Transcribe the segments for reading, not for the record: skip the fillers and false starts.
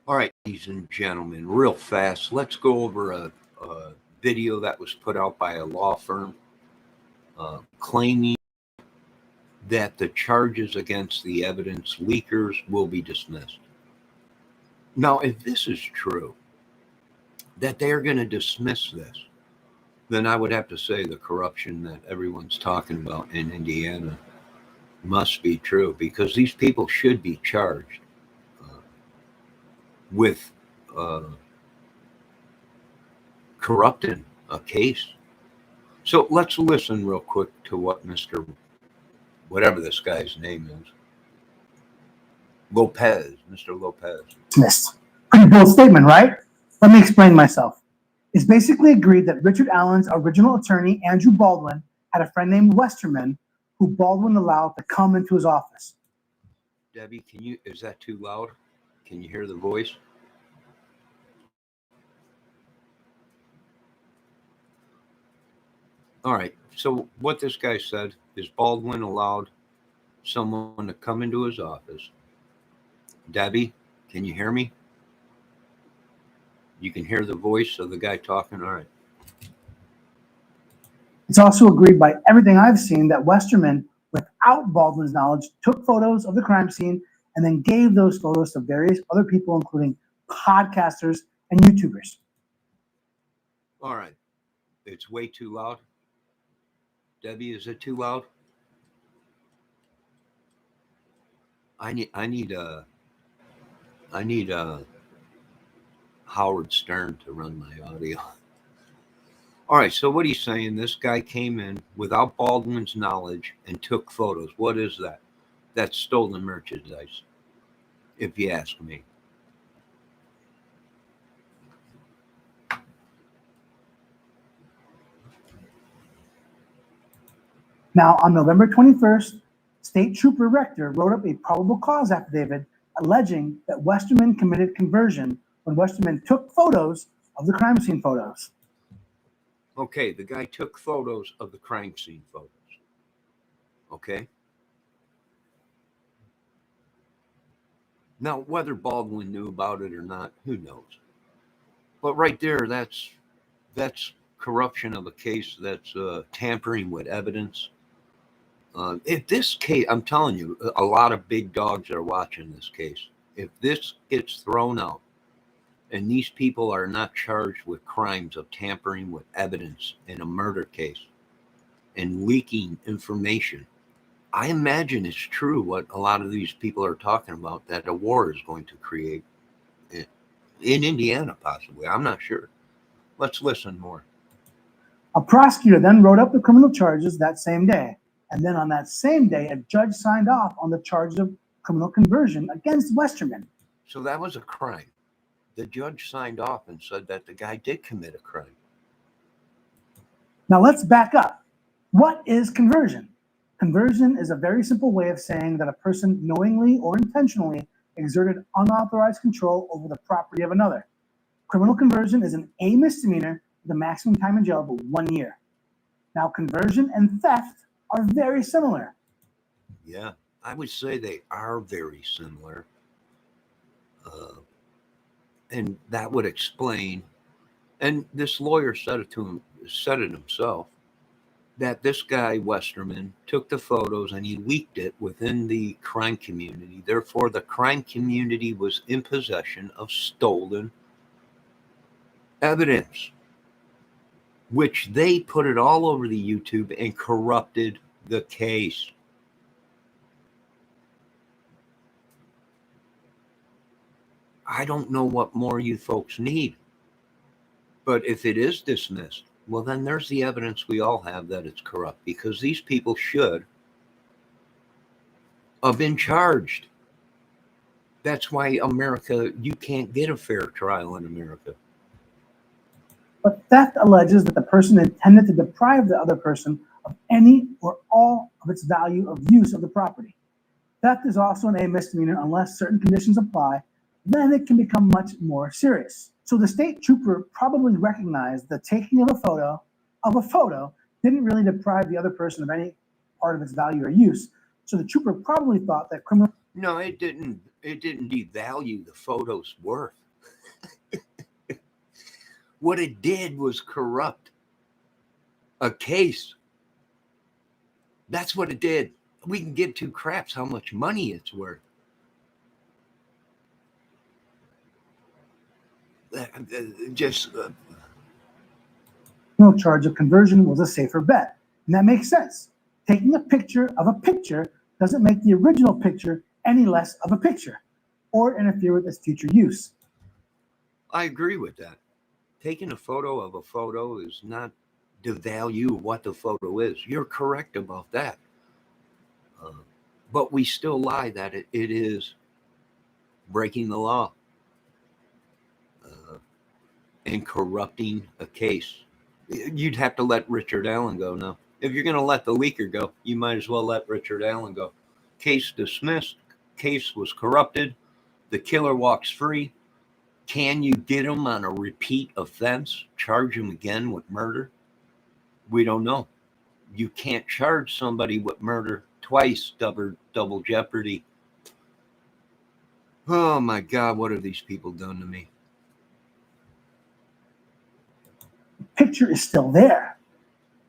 All right, ladies and gentlemen, real fast, let's go over a video that was put out by a law firm claiming that the charges against the evidence leakers will be dismissed. Now, if this is true, that they are going to dismiss this, then I would have to say the corruption that everyone's talking about in Indiana must be true, because these people should be charged with uh, corrupting a case. So let's listen real quick to what Mr. whatever this guy's name is, Mr. Lopez. Dismissed. Pretty bold statement, right? Let me explain myself. It's basically agreed that Richard Allen's original attorney, Andrew Baldwin, had a friend named Westerman who Baldwin allowed to come into his office. Debbie, is that too loud? Can you hear the voice? All right, so what this guy said is Baldwin allowed someone to come into his office. Debbie, can you hear me? You can hear the voice of the guy talking? All right. It's also agreed by everything I've seen that Westerman, without Baldwin's knowledge, took photos of the crime scene and then gave those photos to various other people, including podcasters and YouTubers. All right. It's way too loud. Debbie, is it too loud? I need Howard Stern to run my audio. All right, so what he's saying, this guy came in without Baldwin's knowledge and took photos. What is that? That's stolen merchandise, if you ask me. Now, on November 21st, State Trooper Rector wrote up a probable cause affidavit alleging that Westerman committed conversion when Westerman took photos of the crime scene photos. Okay, the guy took photos of the crime scene photos. Okay? Now, whether Baldwin knew about it or not, who knows? But right there, that's corruption of a case. That's tampering with evidence. If this case, I'm telling you, a lot of big dogs are watching this case. If this gets thrown out and these people are not charged with crimes of tampering with evidence in a murder case and leaking information, I imagine it's true what a lot of these people are talking about, that a war is going to create in Indiana, possibly. I'm not sure. Let's listen more. A prosecutor then wrote up the criminal charges that same day. And then on that same day, a judge signed off on the charges of criminal conversion against Westerman. So that was a crime. The judge signed off and said that the guy did commit a crime. Now let's back up. What is conversion? Conversion is a very simple way of saying that a person knowingly or intentionally exerted unauthorized control over the property of another. Criminal conversion is an A misdemeanor with a maximum time in jail of 1 year. Now, conversion and theft are very similar. Yeah, I would say they are very similar. And that would explain, and this lawyer said it himself, that this guy, Westerman, took the photos and he leaked it within the crime community. Therefore, the crime community was in possession of stolen evidence, which they put it all over the YouTube and corrupted the case. I don't know what more you folks need. But if it is dismissed, well, then there's the evidence we all have that it's corrupt, because these people should have been charged. That's why America, you can't get a fair trial in America. But theft alleges that the person intended to deprive the other person of any or all of its value of use of the property. Theft is also an A misdemeanor unless certain conditions apply. Then it can become much more serious. So the state trooper probably recognized the taking of a photo didn't really deprive the other person of any part of its value or use. So the trooper probably thought that criminal No, it didn't. It didn't devalue the photo's worth. What it did was corrupt a case. That's what it did. We can give two craps how much money it's worth. Just No charge of conversion was a safer bet. And that makes sense. Taking a picture of a picture doesn't make the original picture any less of a picture or interfere with its future use. I agree with that. Taking a photo of a photo is not devalue what the photo is. You're correct about that. Uh, but we still lie that it is breaking the law uh, and corrupting a case. You'd have to let Richard Allen go now. If you're going to let the leaker go, you might as well let Richard Allen go. Case dismissed. Case was corrupted. The killer walks free. Can you get him on a repeat offense? Charge him again with murder? We don't know. You can't charge somebody with murder twice, double jeopardy. Oh my God, what have these people done to me? The picture is still there.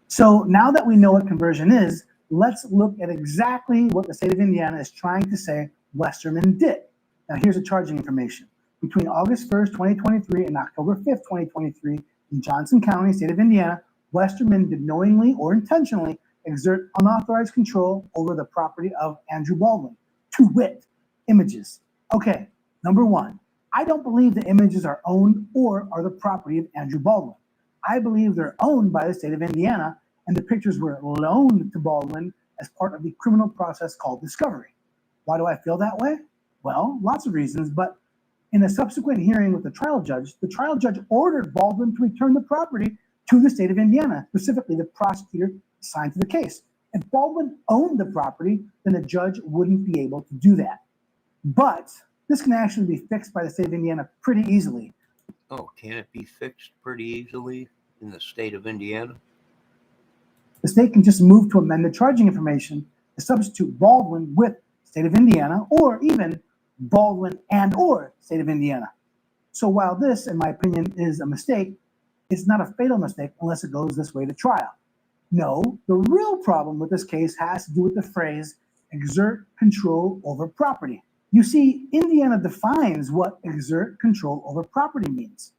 So now that we know what conversion is, let's look at exactly what the state of Indiana is trying to say Westerman did. Now here's the charging information. Between August 1st, 2023 and October 5th, 2023, in Johnson County, state of Indiana, Westerman did knowingly or intentionally exert unauthorized control over the property of Andrew Baldwin. To wit, images. Okay, number one, I don't believe the images are owned or are the property of Andrew Baldwin. I believe they're owned by the state of Indiana, and the pictures were loaned to Baldwin as part of the criminal process called discovery. Why do I feel that way? Well, lots of reasons, but in a subsequent hearing with the trial judge ordered Baldwin to return the property to the state of Indiana, specifically the prosecutor assigned to the case. If Baldwin owned the property, then the judge wouldn't be able to do that. But this can actually be fixed by the state of Indiana pretty easily. Oh, can it be fixed pretty easily in the state of Indiana? The state can just move to amend the charging information to substitute Baldwin with state of Indiana, or even Baldwin and or state of Indiana. So while this, in my opinion, is a mistake, it's not a fatal mistake unless it goes this way to trial. No, the real problem with this case has to do with the phrase exert control over property. You see, Indiana defines what exert control over property means.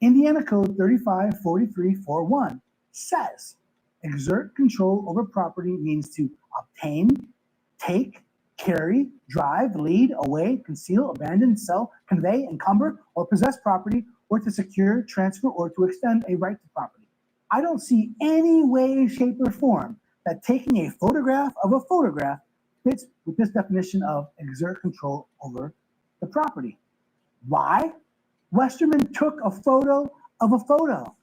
Indiana Code 354341 says exert control over property means to obtain, take, carry, drive, lead, away, conceal, abandon, sell, convey, encumber, or possess property, or to secure, transfer, or to extend a right to property. I don't see any way, shape, or form that taking a photograph of a photograph fits with this definition of exert control over the property. Why? Westerman took a photo of a photo.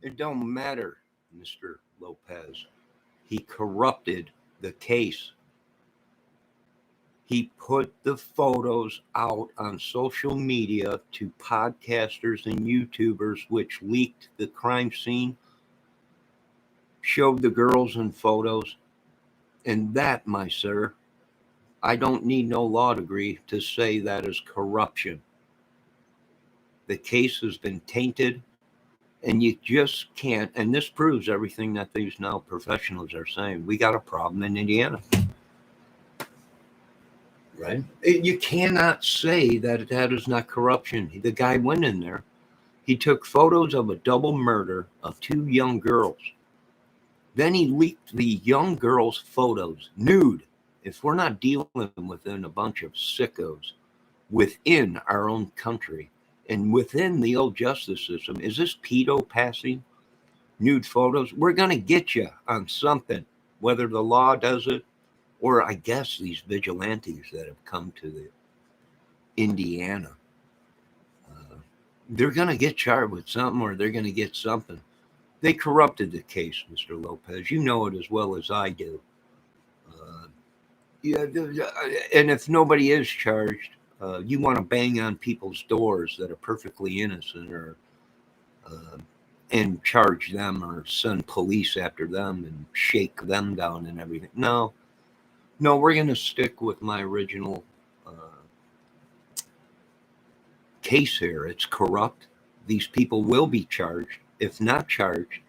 It don't matter, Mr. Lopez. He corrupted the case. He put the photos out on social media to podcasters and YouTubers, which leaked the crime scene, showed the girls in photos. And that, my sir, I don't need no law degree to say that is corruption. The case has been tainted, and you just can't. And this proves everything that these now professionals are saying. We got a problem in Indiana. Right? You cannot say that that is not corruption. The guy went in there. He took photos of a double murder of two young girls. Then he leaked the young girls' photos, nude. If we're not dealing within a bunch of sickos within our own country and within the old justice system, is this pedo passing nude photos? We're going to get you on something, whether the law does it or I guess these vigilantes that have come to the Indiana. They're going to get charged with something or they're going to get something. They corrupted the case, Mr. Lopez. You know it as well as I do. Yeah, and if nobody is charged, you want to bang on people's doors that are perfectly innocent or and charge them or send police after them and shake them down and everything. No, we're going to stick with my original case here. It's corrupt. These people will be charged. If not charged,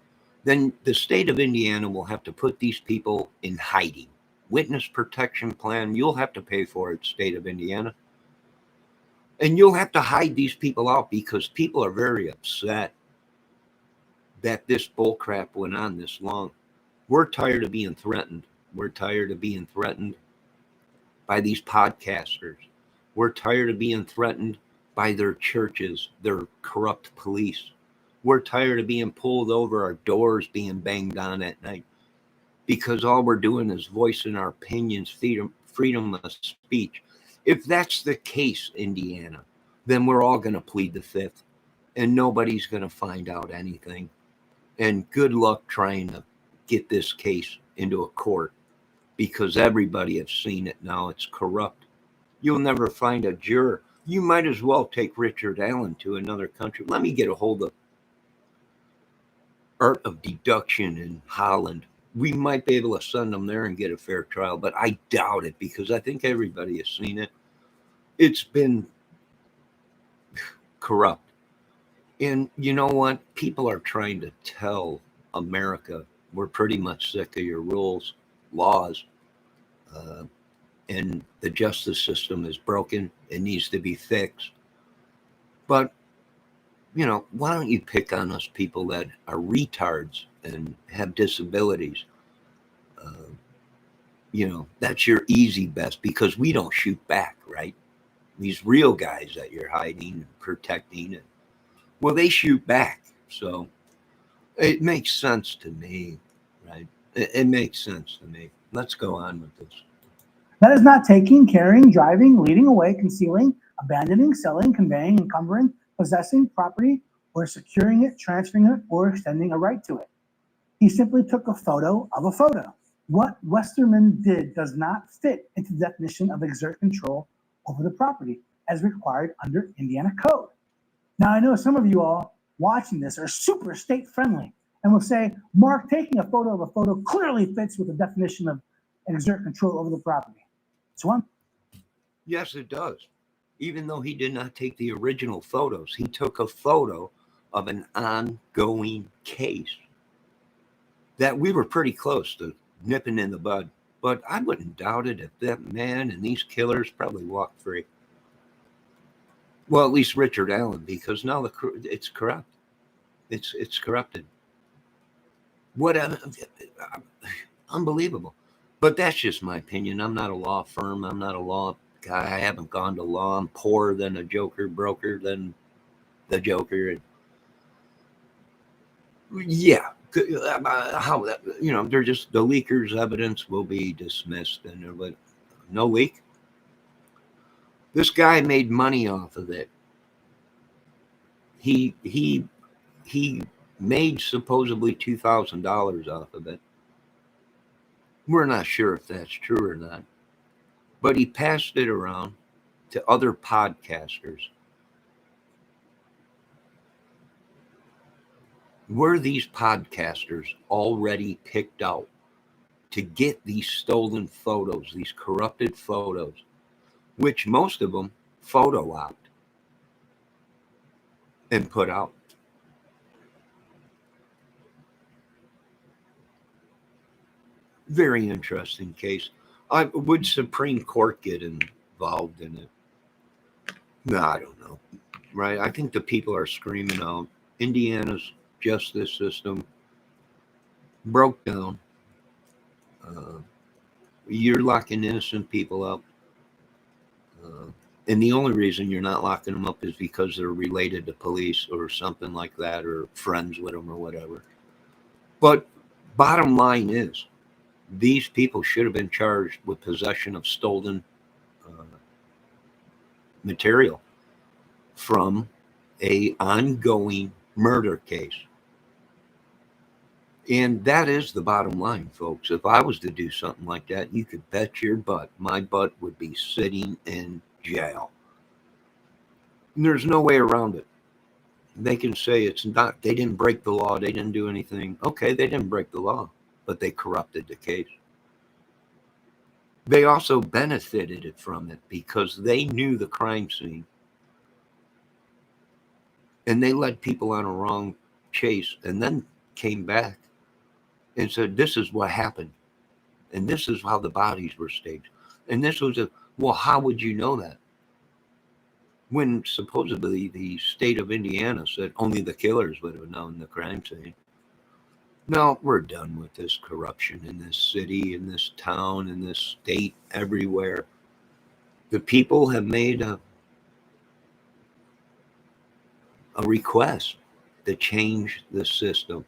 then the state of Indiana will have to put these people in hiding. Witness protection plan, you'll have to pay for it, state of Indiana. And you'll have to hide these people out because people are very upset that this bullcrap went on this long. We're tired of being threatened. We're tired of being threatened by these podcasters. We're tired of being threatened by their churches, their corrupt police. We're tired of being pulled over, our doors being banged on at night, because all we're doing is voicing our opinions, freedom of speech. If that's the case, Indiana, then we're all going to plead the fifth, and nobody's going to find out anything. And good luck trying to get this case into a court, because everybody has seen it now. It's corrupt. You'll never find a juror. You might as well take Richard Allen to another country. Let me get a hold of Art of Deduction in Holland. We might be able to send them there and get a fair trial, but I doubt it because I think everybody has seen it. It's been corrupt. And you know what? People are trying to tell America, we're pretty much sick of your rules, laws, and the justice system is broken. It needs to be fixed. But, you know, why don't you pick on us people that are retards and have disabilities? You know, that's your easy best because we don't shoot back, right? These real guys that you're hiding and protecting, and, well, they shoot back. So it makes sense to me, right? It makes sense to me. Let's go on with this. That is not taking, carrying, driving, leading away, concealing, abandoning, selling, conveying, encumbering, possessing property, or securing it, transferring it, or extending a right to it. He simply took a photo of a photo. What Westerman did does not fit into the definition of exert control over the property as required under Indiana code. Now, I know some of you all watching this are super state friendly and will say, Mark, taking a photo of a photo clearly fits with the definition of exert control over the property. So yes, it does. Even though he did not take the original photos, he took a photo of an ongoing case that we were pretty close to nipping in the bud. But I wouldn't doubt it if that man and these killers probably walked free. Well, at least Richard Allen, because now it's corrupt. It's corrupted. What unbelievable. But that's just my opinion. I'm not a law firm. I'm not a law guy. I haven't gone to law. I'm poorer than a Joker, broker than the Joker. Yeah. How that, you know, they're just the leakers' evidence will be dismissed, and but no leak. This guy made money off of it. He made supposedly $2,000 off of it. We're not sure if that's true or not, but he passed it around to other podcasters. Were these podcasters already picked out to get these stolen photos, these corrupted photos, which most of them photo-opt and put out? Very interesting case. Would Supreme Court get involved in it? No, I don't know. Right? I think the people are screaming out. Indiana's justice system broke down. You're locking innocent people up. And the only reason you're not locking them up is because they're related to police or something like that, or friends with them or whatever. But bottom line is, these people should have been charged with possession of stolen material from a ongoing murder case. And that is the bottom line, folks. If I was to do something like that, you could bet your butt my butt would be sitting in jail. And there's no way around it. They can say it's not, they didn't break the law, they didn't do anything. Okay, they didn't break the law, but they corrupted the case. They also benefited from it because they knew the crime scene and they led people on a wrong chase and then came back and said, this is what happened. And this is how the bodies were staged. And this was well, how would you know that? When supposedly the state of Indiana said only the killers would have known the crime scene. No, we're done with this corruption in this city, in this town, in this state, everywhere. The people have made a request to change the system.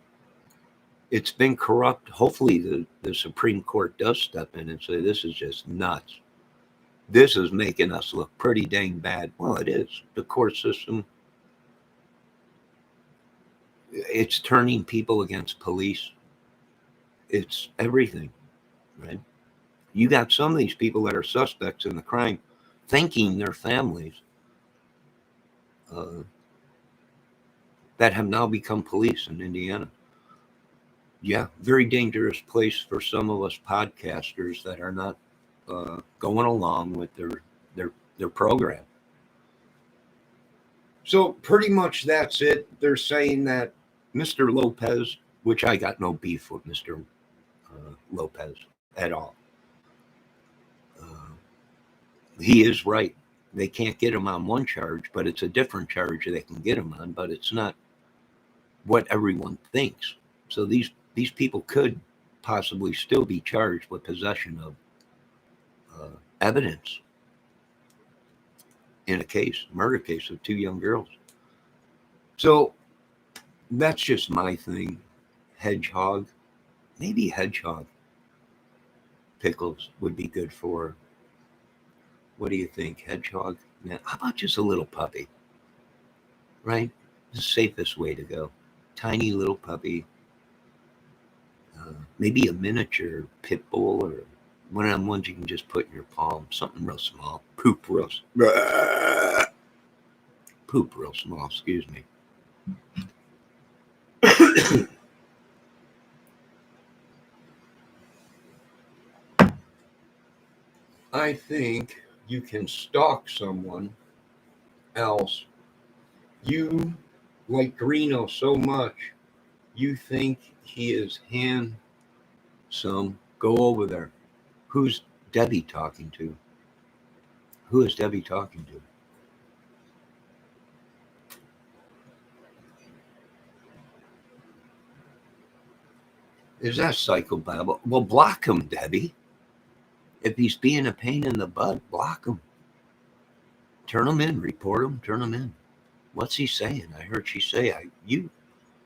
It's been corrupt. Hopefully the Supreme Court does step in and say, this is just nuts. This is making us look pretty dang bad. Well, it is. The court system, it's turning people against police. It's everything, right? You got some of these people that are suspects in the crime thanking their families that have now become police in Indiana. Yeah, very dangerous place for some of us podcasters that are not going along with their program. So pretty much that's it. They're saying that Mr. Lopez, which I got no beef with Mr. Lopez at all. He is right. They can't get him on one charge, but it's a different charge they can get him on, but it's not what everyone thinks. So these people could possibly still be charged with possession of evidence in a murder case of two young girls. So that's just my thing. Hedgehog, maybe hedgehog pickles would be good for. What do you think, hedgehog? Yeah, how about just a little puppy? Right, the safest way to go. Tiny little puppy. Maybe a miniature pit bull or one of them ones you can just put in your palm. Something real small. Poop real small. Excuse me. I think you can stalk someone else. You like Greeno so much, you think he is handsome. Go over there. Who's Debbie talking to? Who is Debbie talking to? Is that psychobabble? Well, block him, Debbie. If he's being a pain in the butt, block him. Turn him in, report him, turn him in. What's he saying? I heard she say,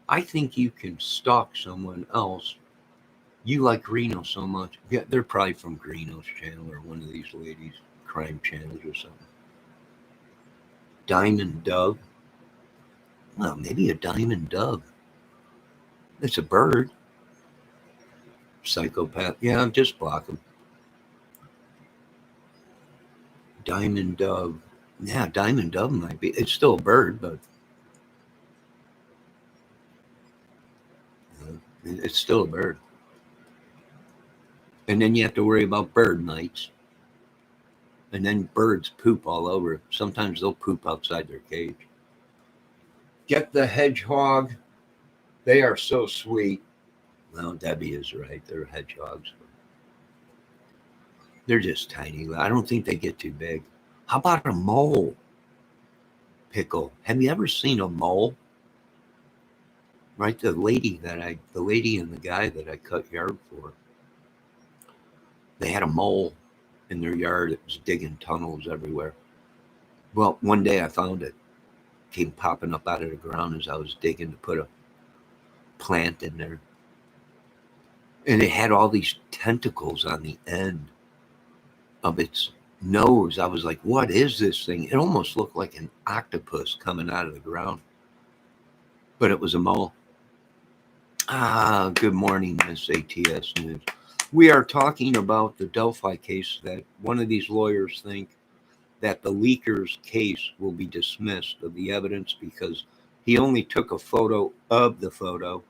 I think you can stalk someone else. You like Greeno so much. Yeah, they're probably from Greeno's channel or one of these ladies' crime channels or something. Diamond dove. Well, maybe a diamond dove. It's a bird. Psychopath. Yeah, just block him. Diamond dove. Yeah, diamond dove might be. It's still a bird, but it's still a bird. And then you have to worry about bird mites. And then birds poop all over. Sometimes they'll poop outside their cage. Get the hedgehog. They are so sweet. Well, Debbie is right. They're hedgehogs. They're just tiny. I don't think they get too big. How about a mole? Pickle. Have you ever seen a mole? Right, the lady and the guy that I cut yard for, they had a mole in their yard. It was digging tunnels everywhere. Well, one day I found it. Came popping up out of the ground as I was digging to put a plant in there. And it had all these tentacles on the end of its nose. I was like, what is this thing? It almost looked like an octopus coming out of the ground. But it was a mole. Good morning, Miss ATS News. We are talking about the Delphi case that one of these lawyers think that the leaker's case will be dismissed of the evidence because he only took a photo of the photo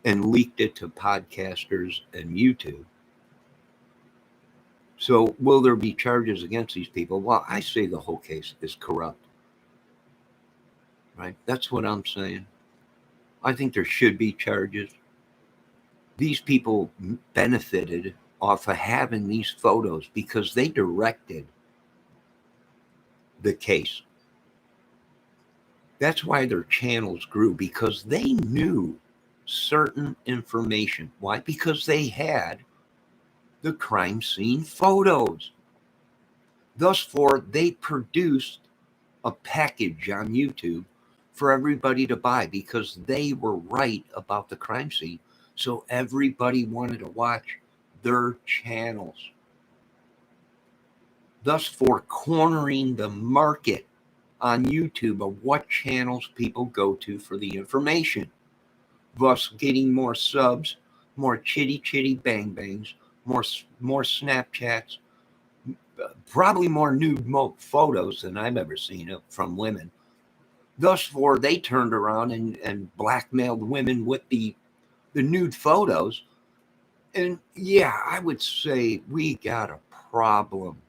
and leaked it to podcasters and YouTube. So will there be charges against these people? Well, I say the whole case is corrupt, right? That's what I'm saying. I think there should be charges. These people benefited off of having these photos because they directed the case. That's why their channels grew, because they knew certain information. Why? Because they had the crime scene photos. Thus, for they produced a package on YouTube for everybody to buy because they were right about the crime scene. So everybody wanted to watch their channels. Thus, for cornering the market on YouTube of what channels people go to for the information. Thus, getting more subs, more chitty bang bangs, more Snapchats, probably more nude photos than I've ever seen from women. Thus, for they turned around and blackmailed women with the nude photos. And yeah, I would say we got a problem.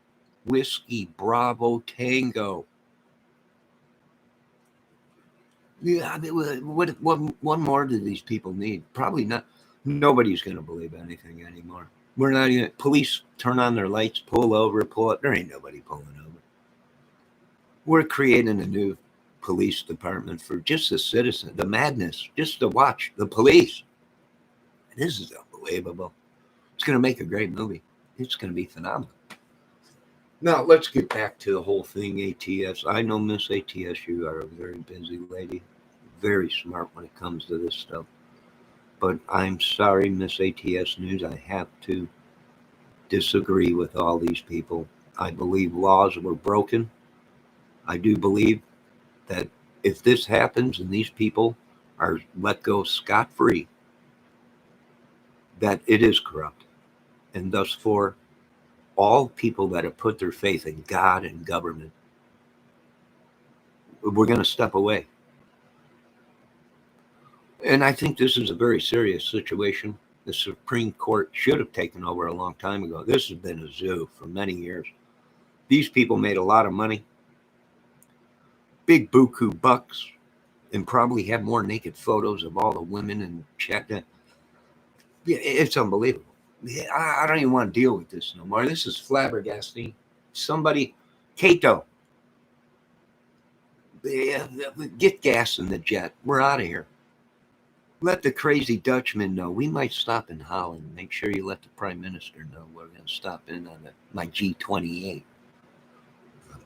Whiskey Bravo Tango. Yeah, I mean, what more do these people need? Probably not. Nobody's going to believe anything anymore. We're not even. Police turn on their lights, pull over, pull up. There ain't nobody pulling over. We're creating a new police department for just the citizen, the madness, just to watch the police. This is unbelievable. It's going to make a great movie. It's going to be phenomenal. Now, let's get back to the whole thing, ATS. I know, Miss ATS, you are a very busy lady, very smart when it comes to this stuff. But I'm sorry, Miss ATS News, I have to disagree with all these people. I believe laws were broken. I do believe that if this happens and these people are let go scot-free, that it is corrupt. And thus, for all people that have put their faith in God and government, we're going to step away. And I think this is a very serious situation. The Supreme Court should have taken over a long time ago. This has been a zoo for many years. These people made a lot of money, big buku bucks, and probably have more naked photos of all the women and chat. Yeah, it's unbelievable. I don't even want to deal with this no more. This is flabbergasting. Somebody, Cato, get gas in the jet. We're out of here. Let the crazy Dutchman know. We might stop in Holland. Make sure you let the Prime Minister know we're going to stop in on my G28.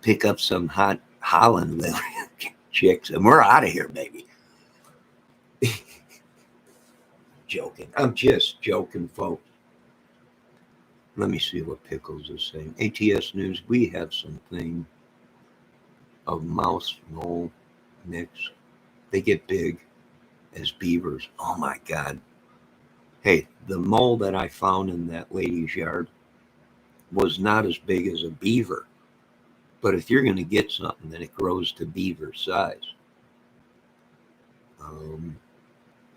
Pick up some hot Holland chicks, and we're out of here, baby. Joking. I'm just joking, folks. Let me see what Pickles is saying. ATS News, we have something of mouse mole mix. They get big as beavers. Oh my God. Hey, the mole that I found in that lady's yard was not as big as a beaver. But if you're going to get something, then it grows to beaver size.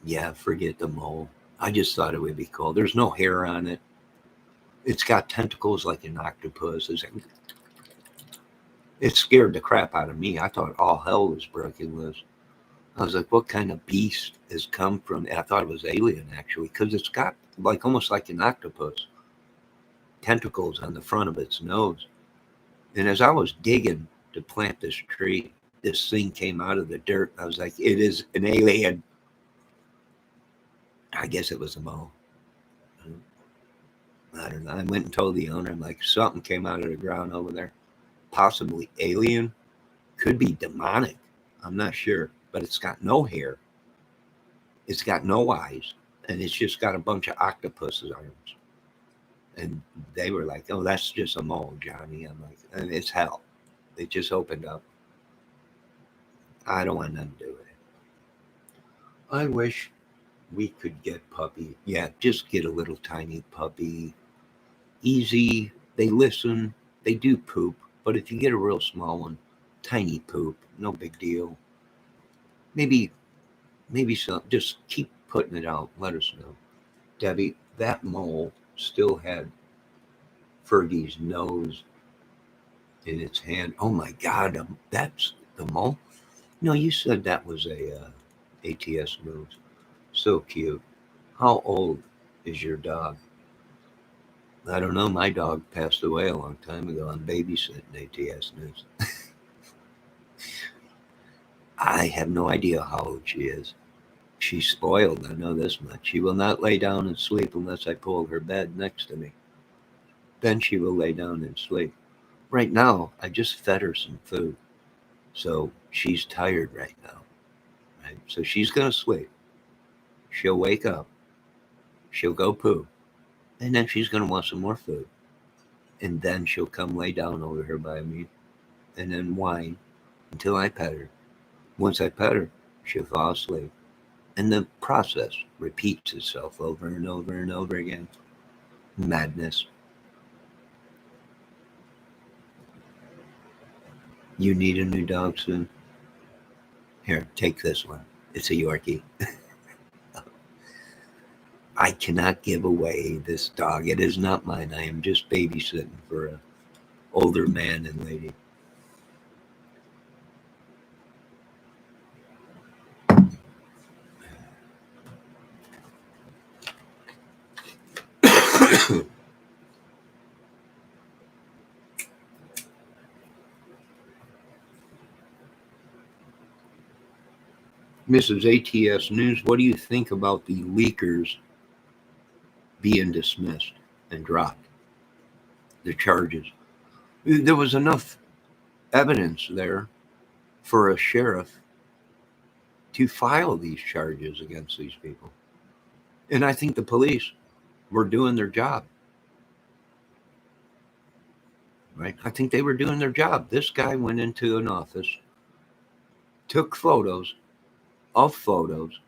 Yeah, forget the mole. I just thought it would be cool. There's no hair on it. It's got tentacles like an octopus. It scared the crap out of me. I thought all hell was breaking loose. I was like, what kind of beast has come from? And I thought it was alien, actually, because it's got like almost like an octopus. Tentacles on the front of its nose. And as I was digging to plant this tree, this thing came out of the dirt. I was like, it is an alien. I guess it was a mole. I don't know. I went and told the owner, I'm like, something came out of the ground over there. Possibly alien. Could be demonic. I'm not sure. But it's got no hair. It's got no eyes. And it's just got a bunch of octopus arms. And they were like, oh, that's just a mole, Johnny. I'm like, and it's hell. It just opened up. I don't want nothing to do with it. I wish we could get puppy. Yeah, just get a little tiny puppy. Easy. They listen. They do poop. But if you get a real small one, tiny poop, no big deal. Maybe some. Just keep putting it out. Let us know. Debbie, that mole still had Fergie's nose in its hand. Oh my God, that's the mole. No, you said that was a ATS nose. So cute. How old is your dog? I don't know. My dog passed away a long time ago. I'm babysitting ATS news. I have no idea how old she is. She's spoiled, I know this much. She will not lay down and sleep unless I pull her bed next to me. Then she will lay down and sleep. Right now, I just fed her some food. So she's tired right now. Right? So she's going to sleep. She'll wake up. She'll go poo. And then she's going to want some more food. And then she'll come lay down over here by me and then whine until I pet her. Once I pet her, she'll fall asleep. And the process repeats itself over and over and over again. Madness. You need a new dog soon? Here, take this one. It's a Yorkie. I cannot give away this dog. It is not mine. I am just babysitting for an older man and lady. Mrs. ATS News, what do you think about the leakers being dismissed and dropped? The charges. There was enough evidence there for a sheriff to file these charges against these people. And I think the police were doing their job. Right? I think they were doing their job. This guy went into an office, took photos of photos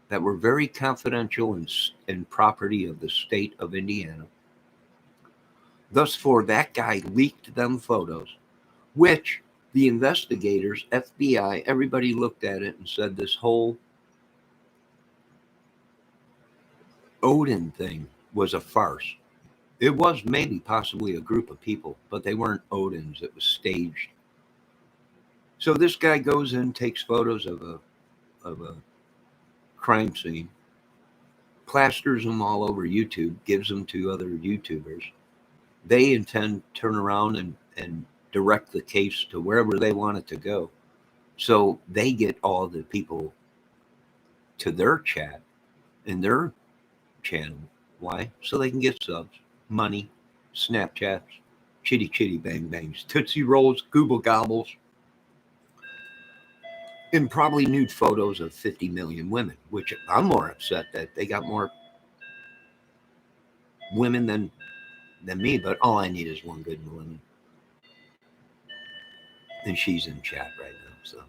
that were very confidential and property of the state of Indiana. Thus, for that guy leaked them photos, which the investigators, FBI, everybody looked at it and said this whole Odin thing was a farce. It was maybe possibly a group of people, but they weren't Odins. It was staged. So this guy goes in, takes photos of a crime scene, plasters them all over YouTube, gives them to other YouTubers. They intend to turn around and direct the case to wherever they want it to go. So they get all the people to their chat in their channel. Why? So they can get subs, money, Snapchats, chitty chitty bang bangs, Tootsie Rolls, Google Gobbles, and probably nude photos of 50 million women, which I'm more upset that they got more women than me, but all I need is one good woman. And she's in chat right now, so.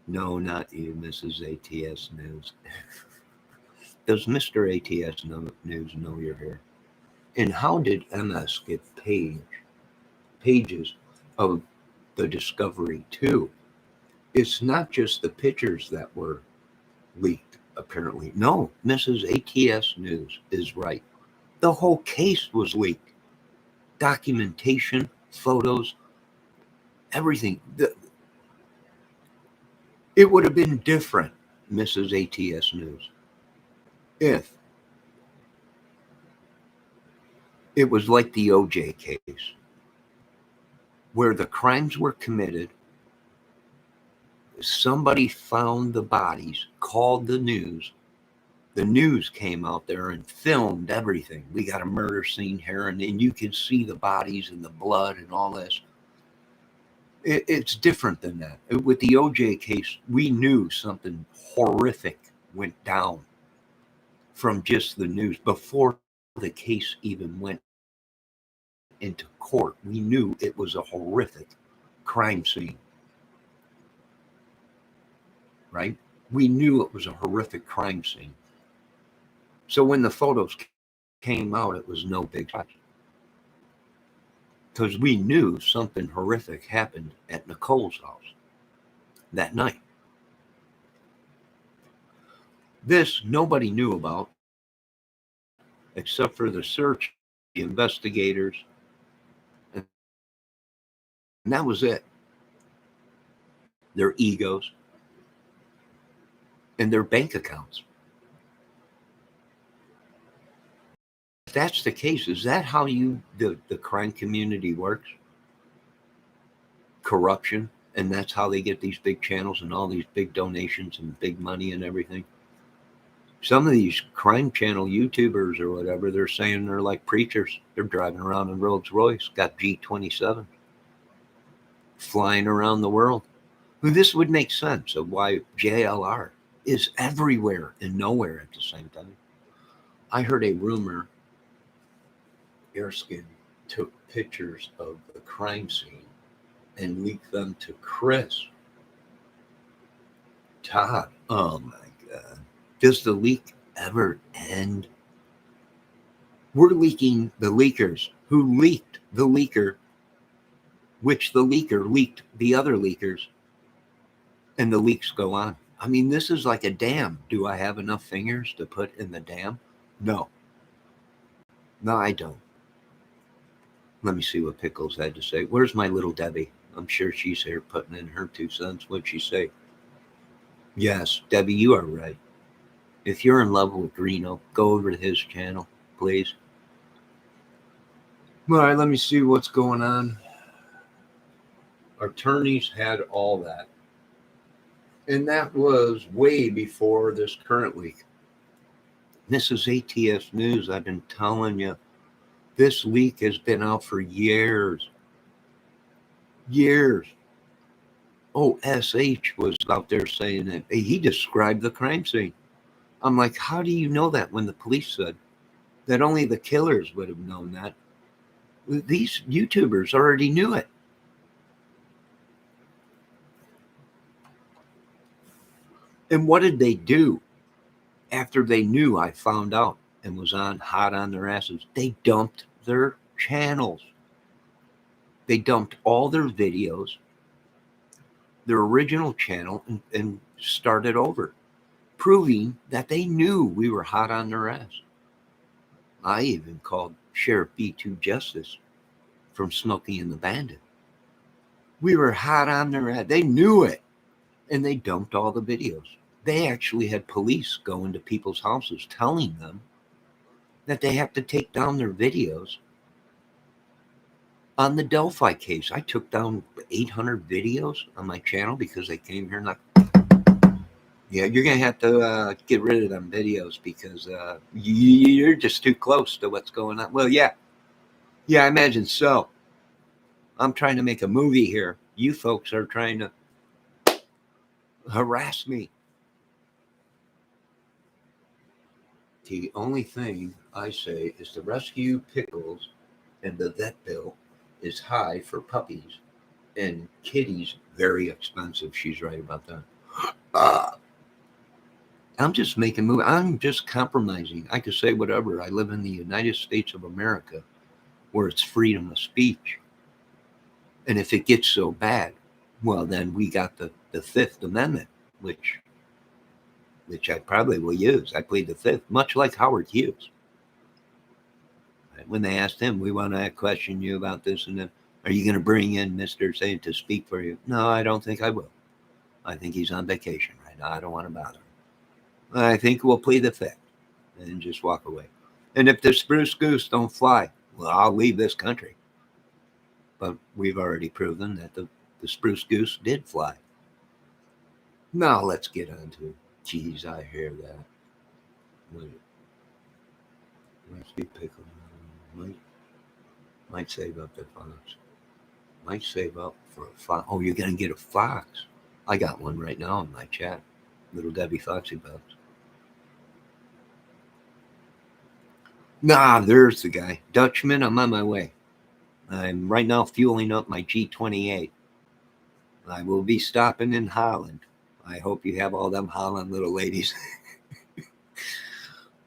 No, not you, Mrs. ATS News. Does Mr. ATS News know you're here? And how did MS get pages of the Discovery 2? It's not just the pictures that were leaked, apparently. No, Mrs. ATS News is right. The whole case was leaked. Documentation, photos, everything. It would have been different, Mrs. ATS News, if it was like the OJ case, where the crimes were committed, somebody found the bodies, called the news came out there and filmed everything. We got a murder scene here, and you can see the bodies and the blood and all this. It's different than that. With the OJ case, we knew something horrific went down from just the news. Before the case even went into court, we knew it was a horrific crime scene. Right? We knew it was a horrific crime scene. So when the photos came out, it was no big shock. Because we knew something horrific happened at Nicole's house that night. This nobody knew about. except for the search, the investigators, and that was it. Their egos and their bank accounts. If that's the case, is that how the crime community works? Corruption, and that's how they get these big channels and all these big donations and big money and everything. Some of these crime channel YouTubers or whatever, they're saying they're like preachers. They're driving around in Rolls Royce, got G27, flying around the world. Well, this would make sense of why JLR is everywhere and nowhere at the same time. I heard a rumor Erskine took pictures of the crime scene and leaked them to Chris. Todd, oh my God. Does the leak ever end? We're leaking the leakers who leaked the leaker, which the leaker leaked the other leakers, and the leaks go on. I mean, this is like a dam. Do I have enough fingers to put in the dam? No. No, I don't. Let me see what Pickles had to say. Where's my little Debbie? I'm sure she's here putting in her 2 cents. What'd she say? Yes, Debbie, you are right. If you're in love with Reno, go over to his channel, please. All right, let me see what's going on. Attorneys had all that. And that was way before this current leak. This is ATS News. I've been telling you, this leak has been out for years. Years. Oh, SH was out there saying that he described the crime scene. I'm like, how do you know that when the police said that only the killers would have known that? These YouTubers already knew it. And what did they do after they knew I found out and was hot on their asses? They dumped their channels. They dumped all their videos, their original channel, and started over, proving that they knew we were hot on their ass. I even called Sheriff B2 Justice from Smokey and the Bandit. We were hot on their ass. They knew it, and they dumped all the videos. They actually had police go into people's houses telling them that they have to take down their videos. On the Delphi case, I took down 800 videos on my channel because they came here and yeah, you're going to have to get rid of them videos because you're just too close to what's going on. Well, yeah, I imagine so. I'm trying to make a movie here. You folks are trying to harass me. The only thing I say is to rescue Pickles and the vet bill is high for puppies and kitties very expensive. She's right about that. I'm just making movies. I'm just compromising. I could say whatever. I live in the United States of America where it's freedom of speech. And if it gets so bad, well, then we got the Fifth Amendment, which I probably will use. I plead the Fifth, much like Howard Hughes. When they asked him, we want to question you about this and then, are you going to bring in Mr. Saint to speak for you? No, I don't think I will. I think he's on vacation right now. I don't want to bother him. I think we'll plead the Fifth and just walk away. And if the spruce goose don't fly, well, I'll leave this country. But we've already proven that the spruce goose did fly. Now let's get on to, geez, I hear that. Wait. Let's be pickled. Might save up the fox. Might save up for a fox. Oh, you're going to get a fox. I got one right now in my chat. Little Debbie Foxy Bugs. Nah, there's the guy. Dutchman, I'm on my way. I'm right now fueling up my G28. I will be stopping in Holland. I hope you have all them Holland little ladies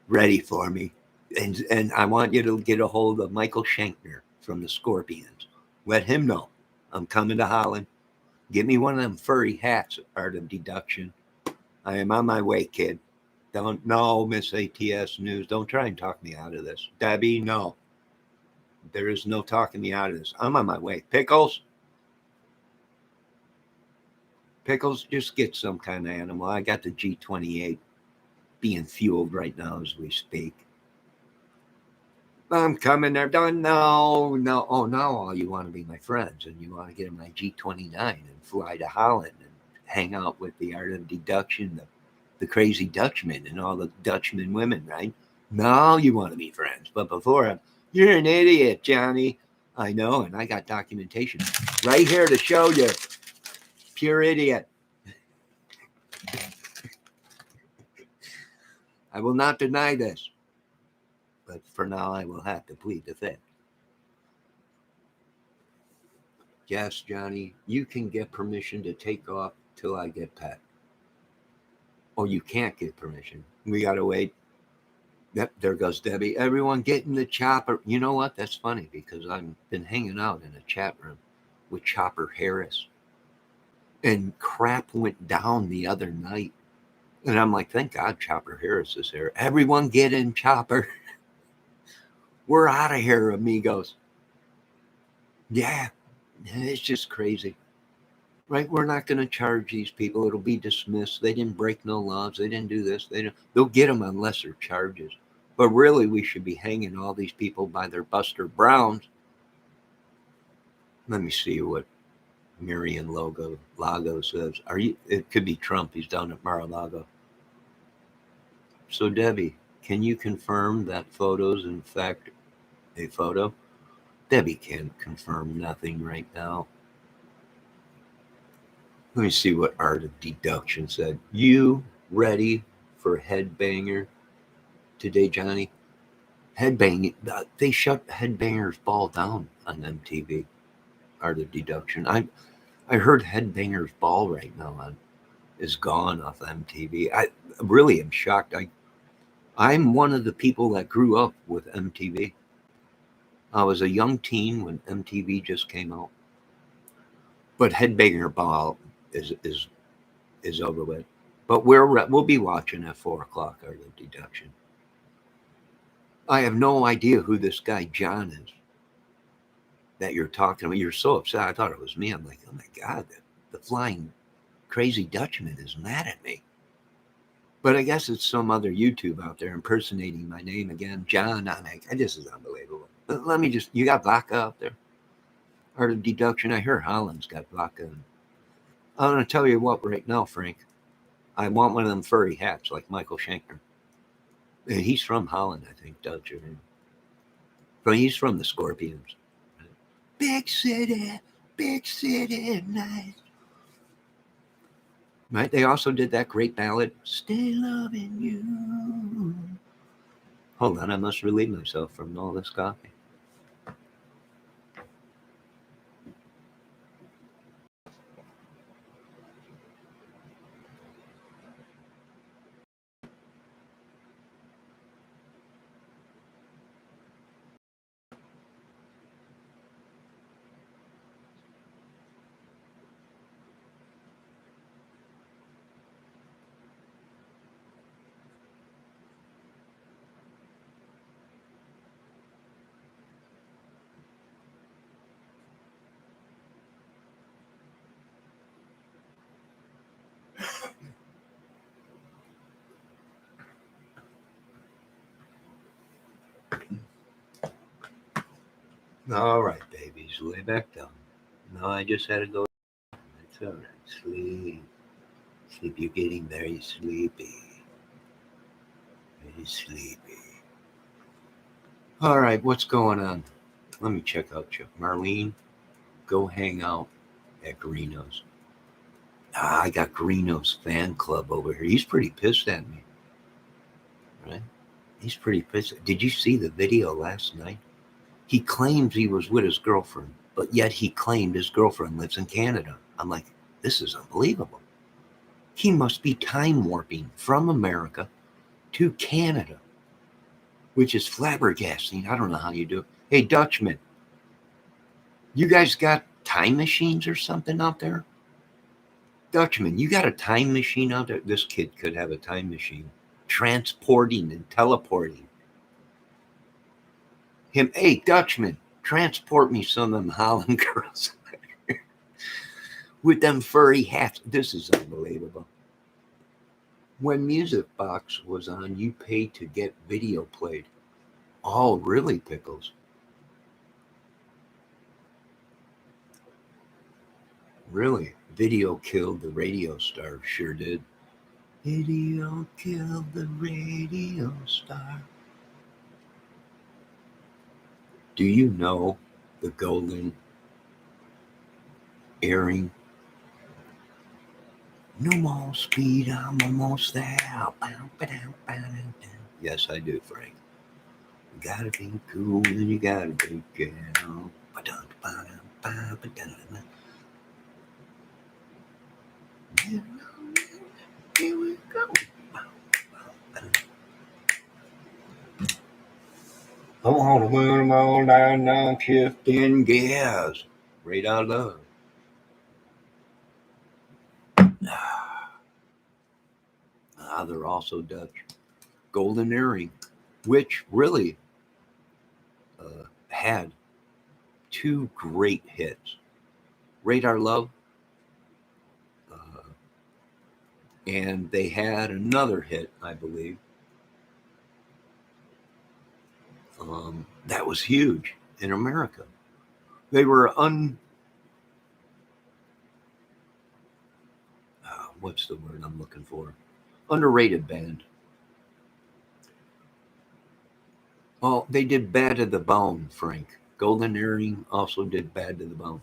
ready for me. And I want you to get a hold of Michael Shankner from the Scorpions. Let him know I'm coming to Holland. Get me one of them furry hats, Art of Deduction. I am on my way, kid. Don't, no, Miss ATS News. Don't try and talk me out of this. Debbie, no. There is no talking me out of this. I'm on my way. Pickles? Pickles, just get some kind of animal. I got the G28 being fueled right now as we speak. I'm coming there. Don't, no. Oh, now all you want to be my friends and you want to get in my G29 and fly to Holland and hang out with the art of deduction, the crazy Dutchman and all the Dutchman women, right? Now you want to be friends. But before, you're an idiot, Johnny. I know, and I got documentation right here to show you. Pure idiot. I will not deny this. But for now, I will have to plead the fifth. Yes, Johnny, you can get permission to take off till I get pet. Oh, you can't get permission. We got to wait. Yep, there goes Debbie. Everyone get in the chopper. You know what? That's funny because I've been hanging out in a chat room with Chopper Harris. And crap went down the other night. And I'm like, thank God Chopper Harris is here. Everyone get in, Chopper. We're out of here, amigos. Yeah, it's just crazy. Right? We're not going to charge these people. It'll be dismissed. They didn't break no laws. They didn't do this. They'll get them on lesser charges. But really, we should be hanging all these people by their Buster Browns. Let me see what Marion Lago says. It could be Trump. He's down at Mar-a-Lago. So, Debbie, can you confirm that photo's in fact a photo? Debbie can't confirm nothing right now. Let me see what Art of Deduction said. You ready for Headbanger today, Johnny? Headbanging. They shut Headbanger's Ball down on MTV. Art of Deduction. I heard Headbanger's Ball right now is gone off MTV. I really am shocked. I'm one of the people that grew up with MTV. I was a young teen when MTV just came out. But Headbanger Ball is over with. But we'll be watching at 4:00 Art of Deduction. I have no idea who this guy John is that you're talking about. You're so upset. I thought it was me. I'm like, oh my God, the flying crazy Dutchman is mad at me. But I guess it's some other YouTube out there impersonating my name again. John, I'm like, this is unbelievable. Let me you got vodka out there? Art of Deduction. I hear Holland's got vodka. I'm going to tell you what right now, Frank. I want one of them furry hats like Michael Schenker. He's from Holland, I think, Dutch. But he's from the Scorpions. Big city, nice. Right? They also did that great ballad, Stay Loving You. Hold on, I must relieve myself from all this coffee. All right, babies, lay back down. No, I just had to go. It's all right. Sleep. You're getting very sleepy. Very sleepy. All right, what's going on? Let me check out you. Marlene, go hang out at Greeno's. I got Greeno's fan club over here. He's pretty pissed at me. Right? He's pretty pissed. Did you see the video last night? He claims he was with his girlfriend, but yet he claimed his girlfriend lives in Canada. I'm like, this is unbelievable. He must be time warping from America to Canada, which is flabbergasting. I don't know how you do it. Hey, Dutchman, you guys got time machines or something out there? Dutchman, you got a time machine out there? This kid could have a time machine. transporting and teleporting. Him, hey, Dutchman, transport me some of them Holland girls with them furry hats. This is unbelievable. When Music Box was on, you paid to get video played. Oh, really, Pickles? Really? Video killed the radio star. Sure did. Video killed the radio star. Do you know the golden earring? No more speed, I'm almost there. Yes, I do, Frank. You gotta be cool and you gotta be careful. Here we go. I want to win them all down, shifting gears. Right out of love. They're also Dutch. Golden Earring, which really had two great hits. Radar Love, and they had another hit, I believe, that was huge in America. They were what's the word I'm looking for? Underrated band. Oh, they did Bad to the Bone, Frank. Golden Earring also did Bad to the Bone.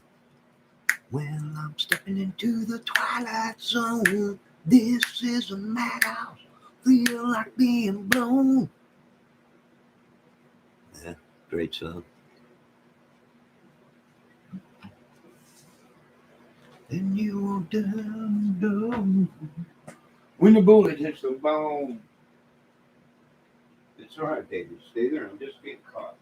Well, I'm stepping into the twilight zone. This is a madhouse. Feel like being blown. Yeah, great song. And you are down. When the bullet hits the bone. It's all right, baby. Stay there. I'm just getting caught.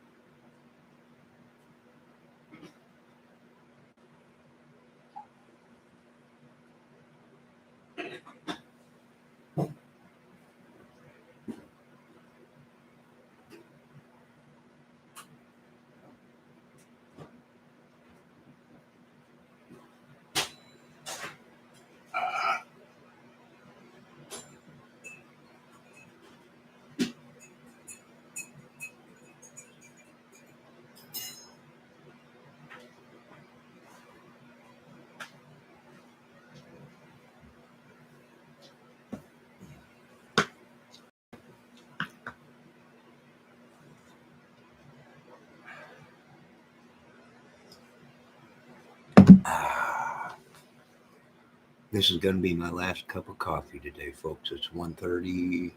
This is going to be my last cup of coffee today, folks. It's 1:30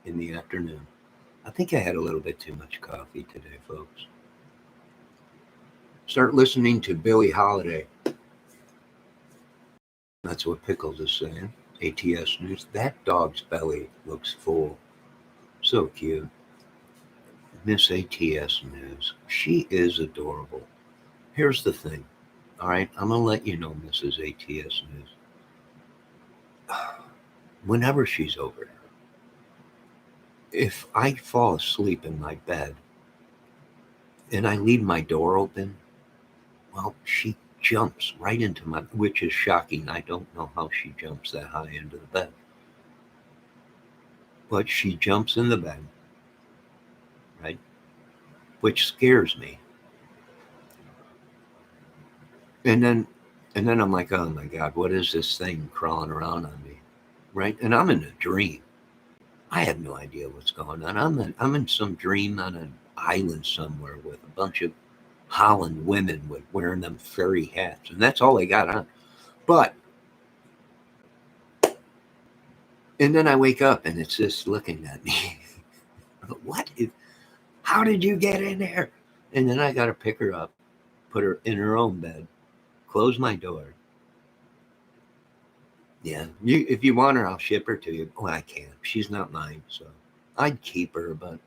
in the afternoon. I think I had a little bit too much coffee today, folks. Start listening to Billie Holiday. That's what Pickles is saying. ATS News. That dog's belly looks full. So cute. Miss ATS News. She is adorable. Here's the thing. All right, I'm going to let you know, Mrs. ATS News. Whenever she's over there, if I fall asleep in my bed and I leave my door open, well, she jumps right into my, which is shocking. I don't know how she jumps that high into the bed. But she jumps in the bed, right? Which scares me. And then I'm like, oh my God, what is this thing crawling around on me? Right? And I'm in a dream. I have no idea what's going on. I'm in some dream on an island somewhere with a bunch of Holland women with wearing them furry hats, and that's all they got on. But and then I wake up and it's just looking at me. How did you get in there? And then I got to pick her up, put her in her own bed, close my door. Yeah, if you want her, I'll ship her to you. Oh, I can't. She's not mine, so I'd keep her, but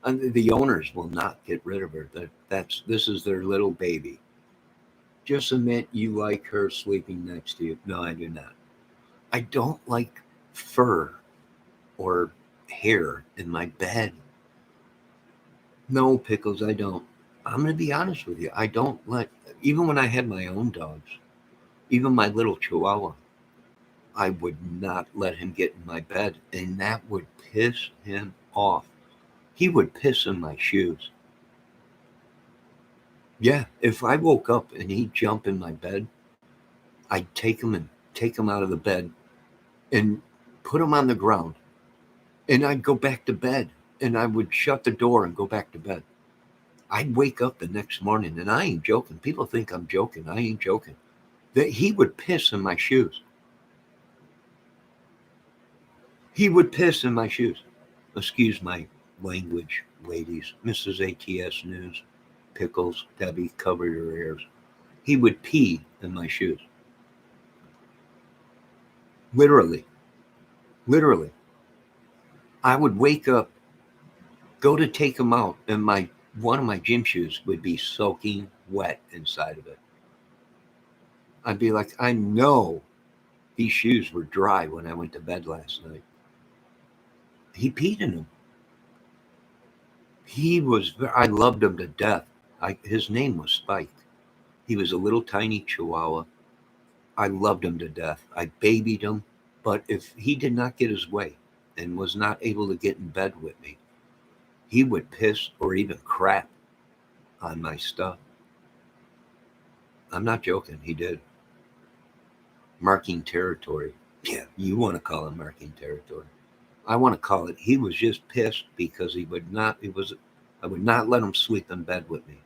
the owners will not get rid of her. This is their little baby. Just admit you like her sleeping next to you. No, I do not. I don't like fur or hair in my bed. No, Pickles, I don't. I'm going to be honest with you. I don't let, even when I had my own dogs, even my little Chihuahua, I would not let him get in my bed, and that would piss him off. He would piss in my shoes. Yeah, if I woke up and he'd jump in my bed, I'd take him out of the bed and put him on the ground, and I'd go back to bed, and I would shut the door and go back to bed. I'd wake up the next morning, and I ain't joking. People think I'm joking. I ain't joking. That he would piss in my shoes. He would piss in my shoes. Excuse my language, ladies. Mrs. ATS News, Pickles, Debbie, cover your ears. He would pee in my shoes. Literally. Literally. I would wake up, go to take him out, and one of my gym shoes would be soaking wet inside of it. I'd be like, I know these shoes were dry when I went to bed last night. He peed in them. I loved him to death. His name was Spike. He was a little tiny Chihuahua. I loved him to death. I babied him. But if he did not get his way and was not able to get in bed with me, he would piss or even crap on my stuff. I'm not joking. He did. Marking territory. Yeah, you want to call it marking territory. I want to call it, he was just pissed because I would not let him sleep in bed with me.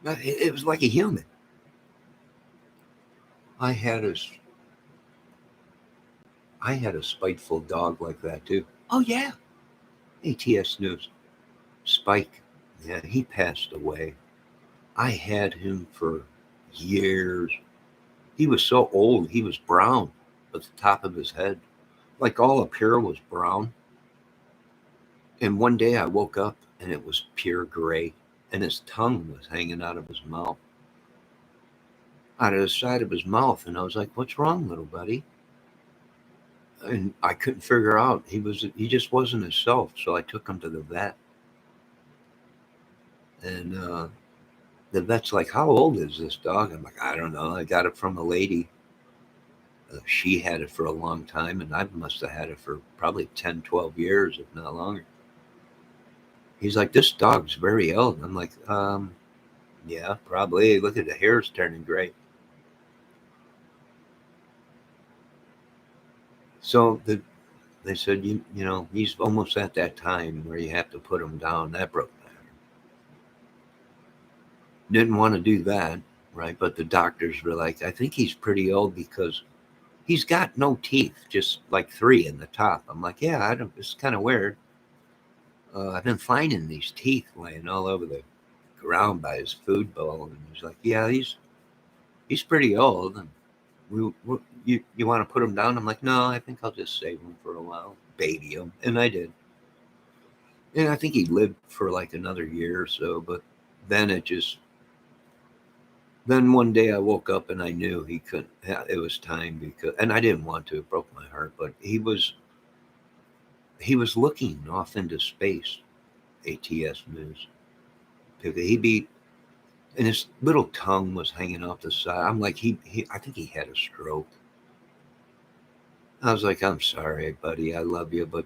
It was like a human. I had a spiteful dog like that too. Oh yeah. ATS News. Spike. Yeah, he passed away. I had him for years. He was so old, he was brown at the top of his head. Like all up here was brown. And one day I woke up and it was pure gray, and his tongue was hanging out of his mouth, out of the side of his mouth. And I was like, "What's wrong, little buddy?" And I couldn't figure out. He just wasn't himself. So I took him to the vet, and the vet's like, "How old is this dog?" I'm like, "I don't know. I got it from a lady. She had it for a long time, and I must have had it for probably 10, 12 years, if not longer." He's like, "This dog's very old." I'm like, yeah, probably. Look at the hair's turning gray. So they said, you know, he's almost at that time where you have to put him down. That broke my heart. Didn't want to do that, right? But the doctors were like, I think he's pretty old because he's got no teeth, just like three in the top. I'm like, yeah, I don't. It's kind of weird. I've been finding these teeth laying all over the ground by his food bowl, and he's like, yeah, he's pretty old. And you want to put him down? I'm like, no, I think I'll just save him for a while, baby him, and I did. And I think he lived for like another year or so, but then then one day I woke up and I knew he couldn't. It was time because, and I didn't want to. It broke my heart, but he was looking off into space. ATS News. He'd be, and his little tongue was hanging off the side. I'm like, I think he had a stroke. I was like, I'm sorry, buddy. I love you, but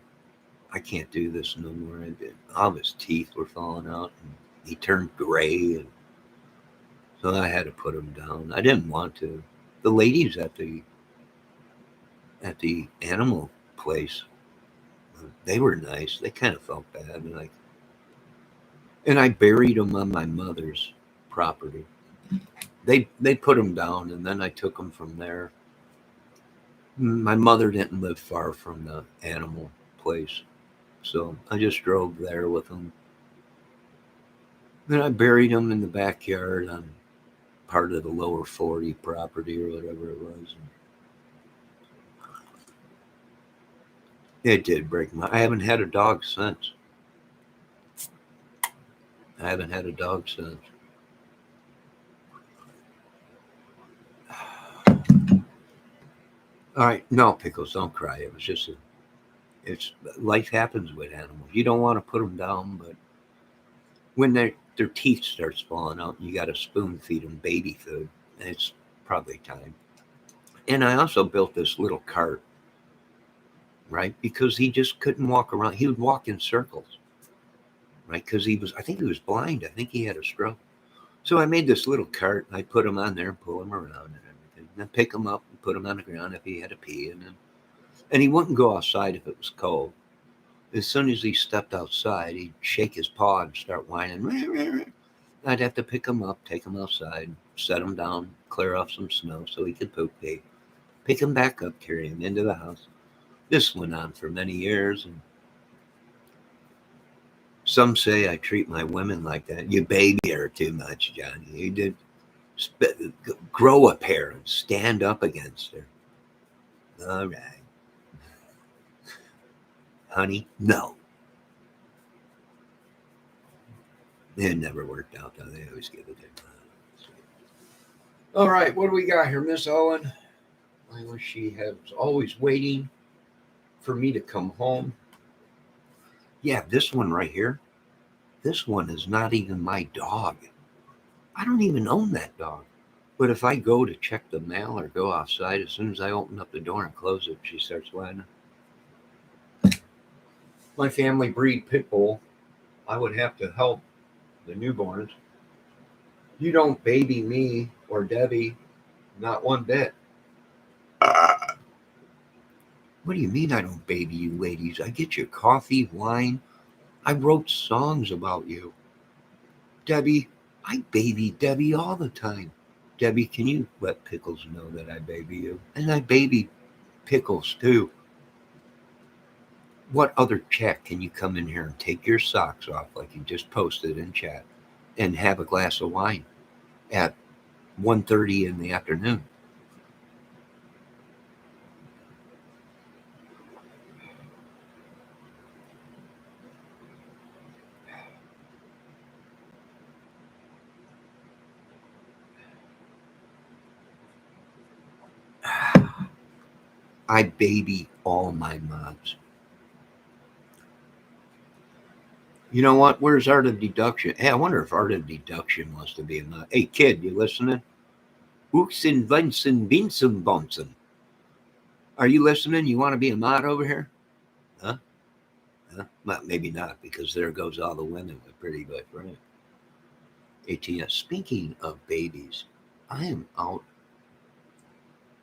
I can't do this no more. And all of his teeth were falling out, and he turned gray, and so I had to put him down. I didn't want to. The ladies at the animal place, they were nice. They kind of felt bad, and I buried him on my mother's property. They put him down, and then I took him from there. My mother didn't live far from the animal place, so I just drove there with him. Then I buried him in the backyard on part of the lower 40 property or whatever it was. It did break my. I haven't had a dog since. I haven't had a dog since. All right, no, Pickles, don't cry. It was just It's life happens with animals. You don't want to put them down, but when their teeth starts falling out, you got to spoon feed them baby food. It's probably time. And I also built this little cart, right? Because he just couldn't walk around. He would walk in circles, right? Because I think he was blind. I think he had a stroke. So I made this little cart. And I put him on there and pull him around and everything. And then pick him up and put him on the ground if he had to pee. And he wouldn't go outside if it was cold. As soon as he stepped outside, he'd shake his paw and start whining. I'd have to pick him up, take him outside, set him down, clear off some snow so he could poop pee. Pick him back up, carry him into the house. This went on for many years, and some say I treat my women like that. You baby her too much, Johnny. You did grow a pair and stand up against her. All right. Honey, no. It never worked out, though. They always give it to her. All right, what do we got here, Miss Owen? I wish she was always waiting for me to come home. Yeah, this one right here. This one is not even my dog. I don't even own that dog. But if I go to check the mail or go outside, as soon as I open up the door and close it, she starts whining. My family breed pit bull. I would have to help the newborns. You don't baby me or Debbie, not one bit. What do you mean I don't baby you ladies? I get you coffee, wine. I wrote songs about you. Debbie, I baby Debbie all the time. Debbie, can you let Pickles know that I baby you? And I baby Pickles too. What other check can you come in here and take your socks off like you just posted in chat and have a glass of wine at 1:30 in the afternoon? I baby all my moms. You know what? Where's Art of Deduction? Hey, I wonder if Art of Deduction wants to be a mod. Hey, kid, you listening? Ooksin, Vincent, Beanson, Bonson. Are you listening? You want to be a mod over here? Huh? Well, maybe not, because there goes all the women with pretty boy friend. ATS. Speaking of babies, I am out.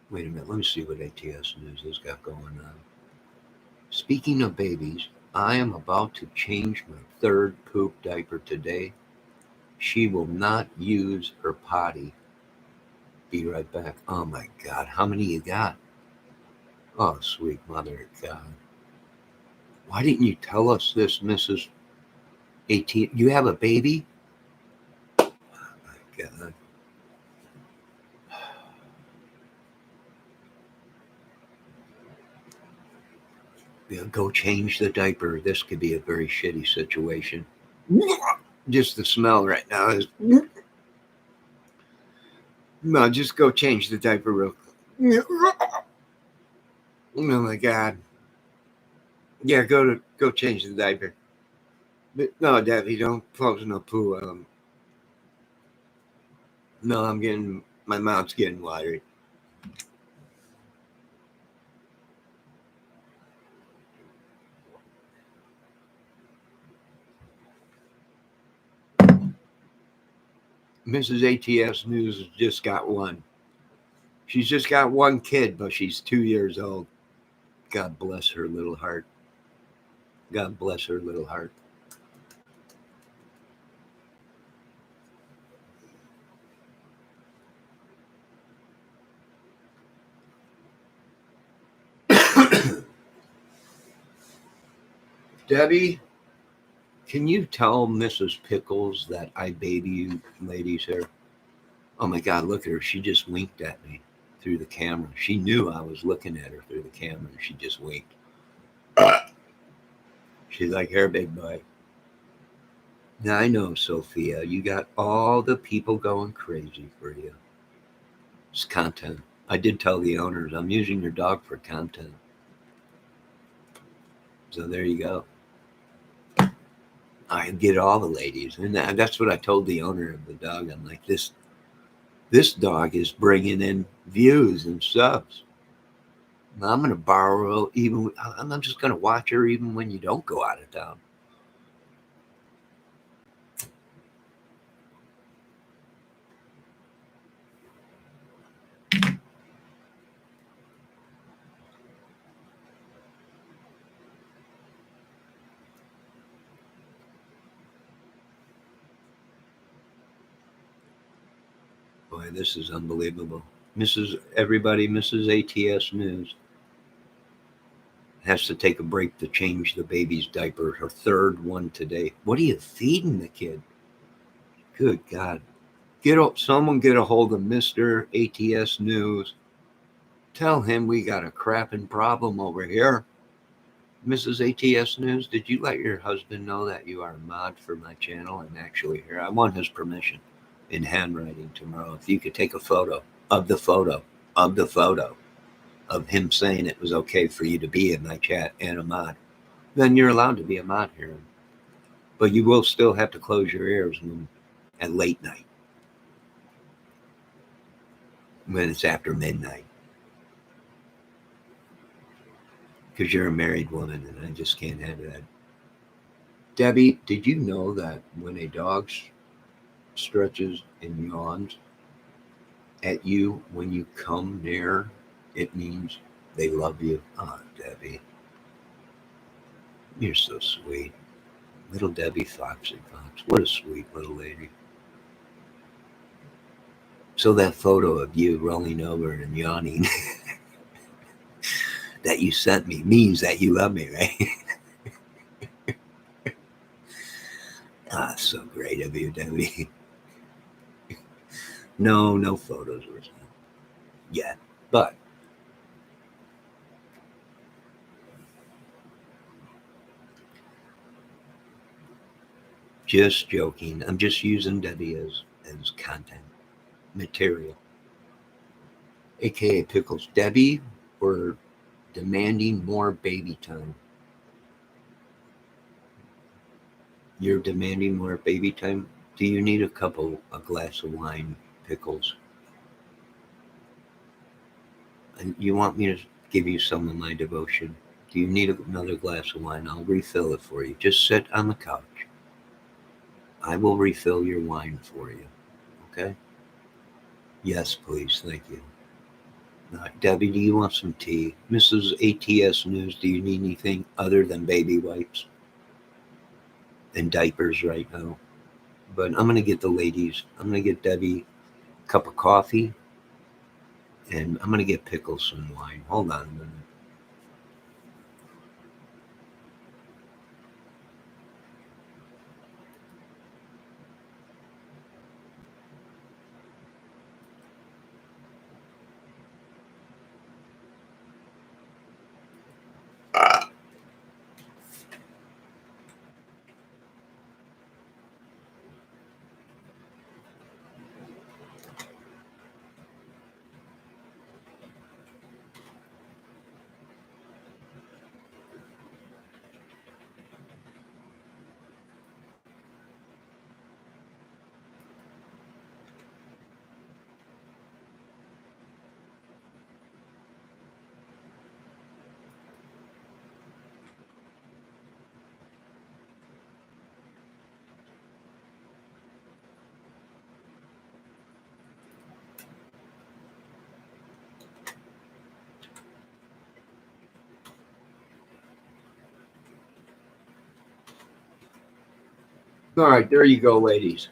Wait a minute. Let me see what ATS News has got going on. Speaking of babies, I am about to change my third poop diaper today. She will not use her potty. Be right back. Oh my God. How many you got? Oh, sweet mother of God. Why didn't you tell us this, Mrs. 18? You have a baby? Oh my God. Yeah, go change the diaper. This could be a very shitty situation. Just the smell right now is. No, just go change the diaper real quick. Oh my God. Yeah, go change the diaper. But no, Debbie, don't close no poo. No, my mouth's getting watery. Mrs. ATS News has just got one. She's just got one kid, but she's 2 years old. God bless her little heart. God bless her little heart. Debbie, can you tell Mrs. Pickles that I baby you ladies here? Oh my God, look at her. She just winked at me through the camera. She knew I was looking at her through the camera and she just winked. She's like, here, big boy. Now I know, Sophia, you got all the people going crazy for you. It's content. I did tell the owners I'm using your dog for content. So there you go. I get all the ladies, and that's what I told the owner of the dog. I'm like, this dog is bringing in views and subs. I'm going to borrow even. I'm just going to watch her even when you don't go out of town. Boy, this is unbelievable. Mrs. ATS News has to take a break to change the baby's diaper, her third one today. What are you feeding the kid? Good God. Someone get a hold of Mr. ATS News. Tell him we got a crapping problem over here. Mrs. ATS News, did you let your husband know that you are a mod for my channel and actually here? I want his permission in handwriting tomorrow. If you could take a photo of the photo of him saying it was okay for you to be in my chat and a mod, then you're allowed to be a mod here. But you will still have to close your ears at late night when it's after midnight. Because you're a married woman and I just can't have that. Debbie, did you know that when a dog stretches and yawns at you when you come near, it means they love you? Oh, Debbie, you're so sweet. Little Debbie Foxy Fox. What a sweet little lady. So that photo of you rolling over and yawning that you sent me means that you love me, right? Ah, so great of you, Debbie. No photos were sent yet, but just joking. I'm just using Debbie as content material, aka Pickles. Debbie, we're demanding more baby time. You're demanding more baby time? Do you need a glass of wine, Pickles? And you want me to give you some of my devotion? Do you need another glass of wine? I'll refill it for you. Just sit on the couch. I will refill your wine for you. Okay? Yes, please. Thank you. Debbie, do you want some tea? Mrs. ATS News, do you need anything other than baby wipes and diapers right now? But I'm going to get the ladies, I'm going to get Debbie a cup of coffee, and I'm going to get Pickles some wine. Hold on a minute. All right, there you go, ladies.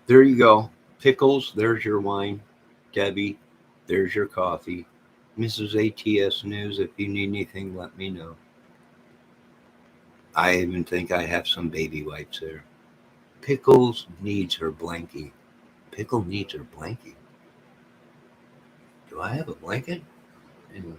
There you go. Pickles, there's your wine. Debbie, there's your coffee. Mrs. ATS News, if you need anything, let me know. I even think I have some baby wipes there. Pickles needs her blankie. Pickle needs her blankie. Do I have a blanket? Anyway.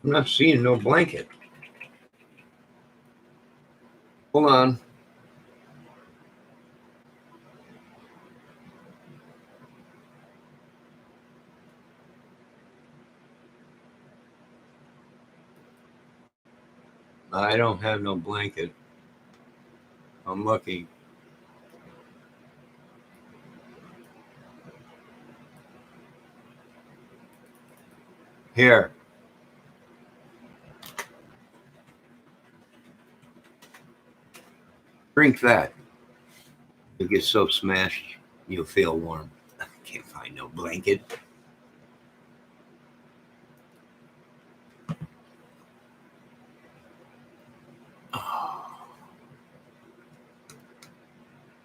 I'm not seeing no blanket. Hold on. I don't have no blanket. I'm looking. Here. Drink that. You get so smashed, you'll feel warm. I can't find no blanket. Oh,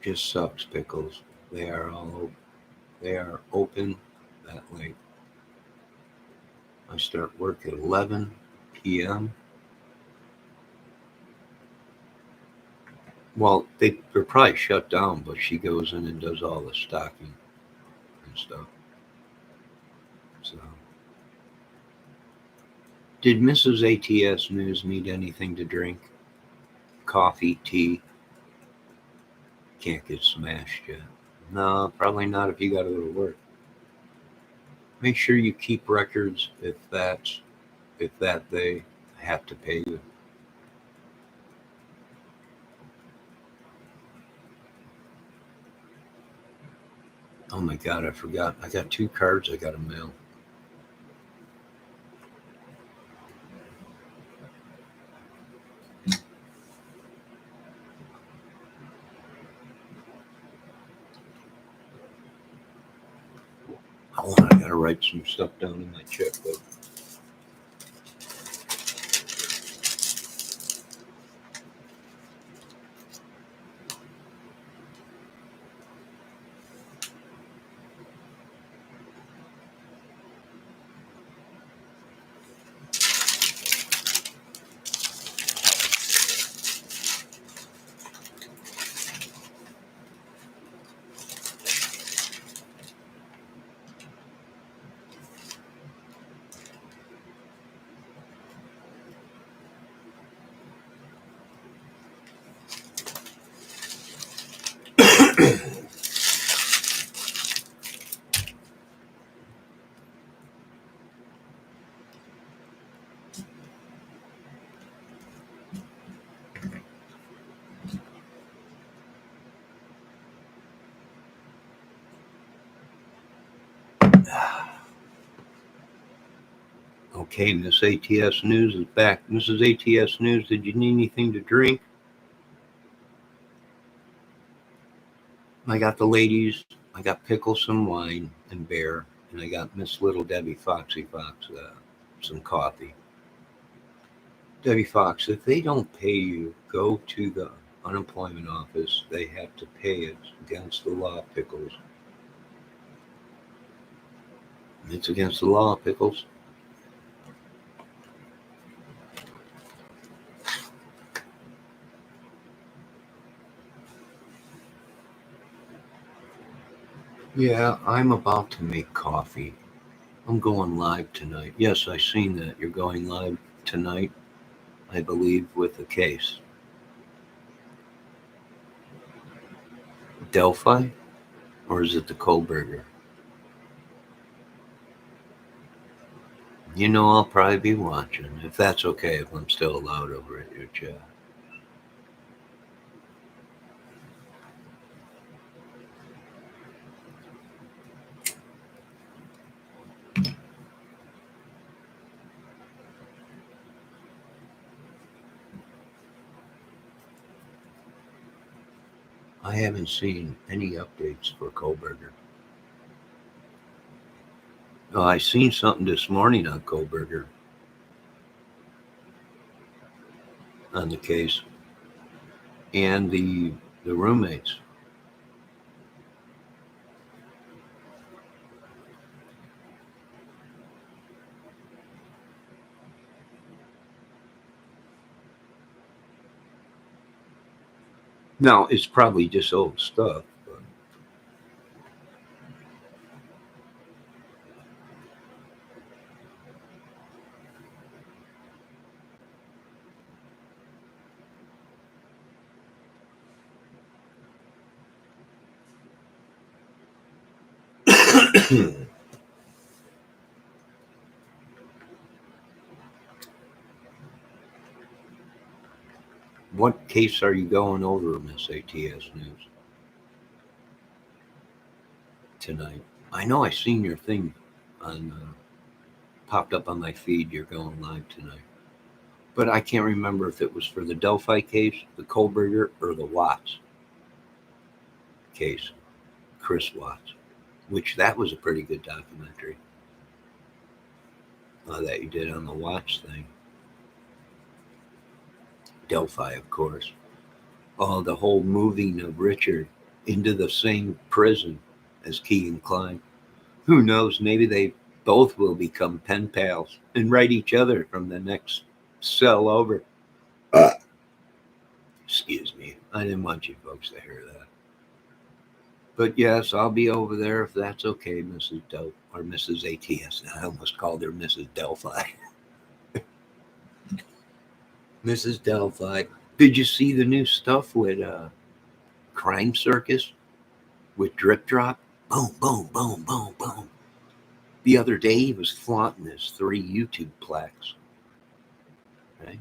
just sucks, pickles. They are they are open that late. I start work at 11 p.m. Well, they're probably shut down, but she goes in and does all the stocking and stuff. So, did Mrs. ATS News need anything to drink? Coffee, tea? Can't get smashed yet. No, probably not if you got to go to work. Make sure you keep records if that they have to pay you. Oh my God, I forgot. I got 2 cards I got to mail. Oh, I got to write some stuff down in my checkbook. Okay, Miss ATS News is back. Mrs. ATS News, did you need anything to drink? I got the ladies. I got pickles, some wine, and beer, and I got Miss Little Debbie Foxy Fox some coffee. Debbie Fox, if they don't pay you, go to the unemployment office. They have to pay it against the law, Pickles. It's against the law, Pickles. Yeah, I'm about to make coffee. I'm going live tonight. Yes, I seen that. You're going live tonight, I believe, with the case. Delphi? Or is it the Kohlberger? You know, I'll probably be watching, if that's okay, if I'm still allowed over at your chat. I haven't seen any updates for Kohlberger. Oh, I seen something this morning on Kohlberger on the case and the roommates. Now it's probably just old stuff. But What case are you going over, Miss ATS News, tonight? I know I seen your thing on popped up on my feed. You're going live tonight, but I can't remember if it was for the Delphi case, the Kohlberger, or the Watts case, Chris Watts, which that was a pretty good documentary that you did on the Watts thing. Delphi, of course. The whole moving of Richard into the same prison as Keegan Klein. Who knows? Maybe they both will become pen pals and write each other from the next cell over. Excuse me. I didn't want you folks to hear that. But yes, I'll be over there if that's okay, Mrs. Del or Mrs. ATS. I almost called her Mrs. Delphi. Mrs. Delphi. Did you see the new stuff with Crime Circus with Drip Drop? Boom, boom, boom, boom, boom. The other day he was flaunting his 3 YouTube plaques. Right?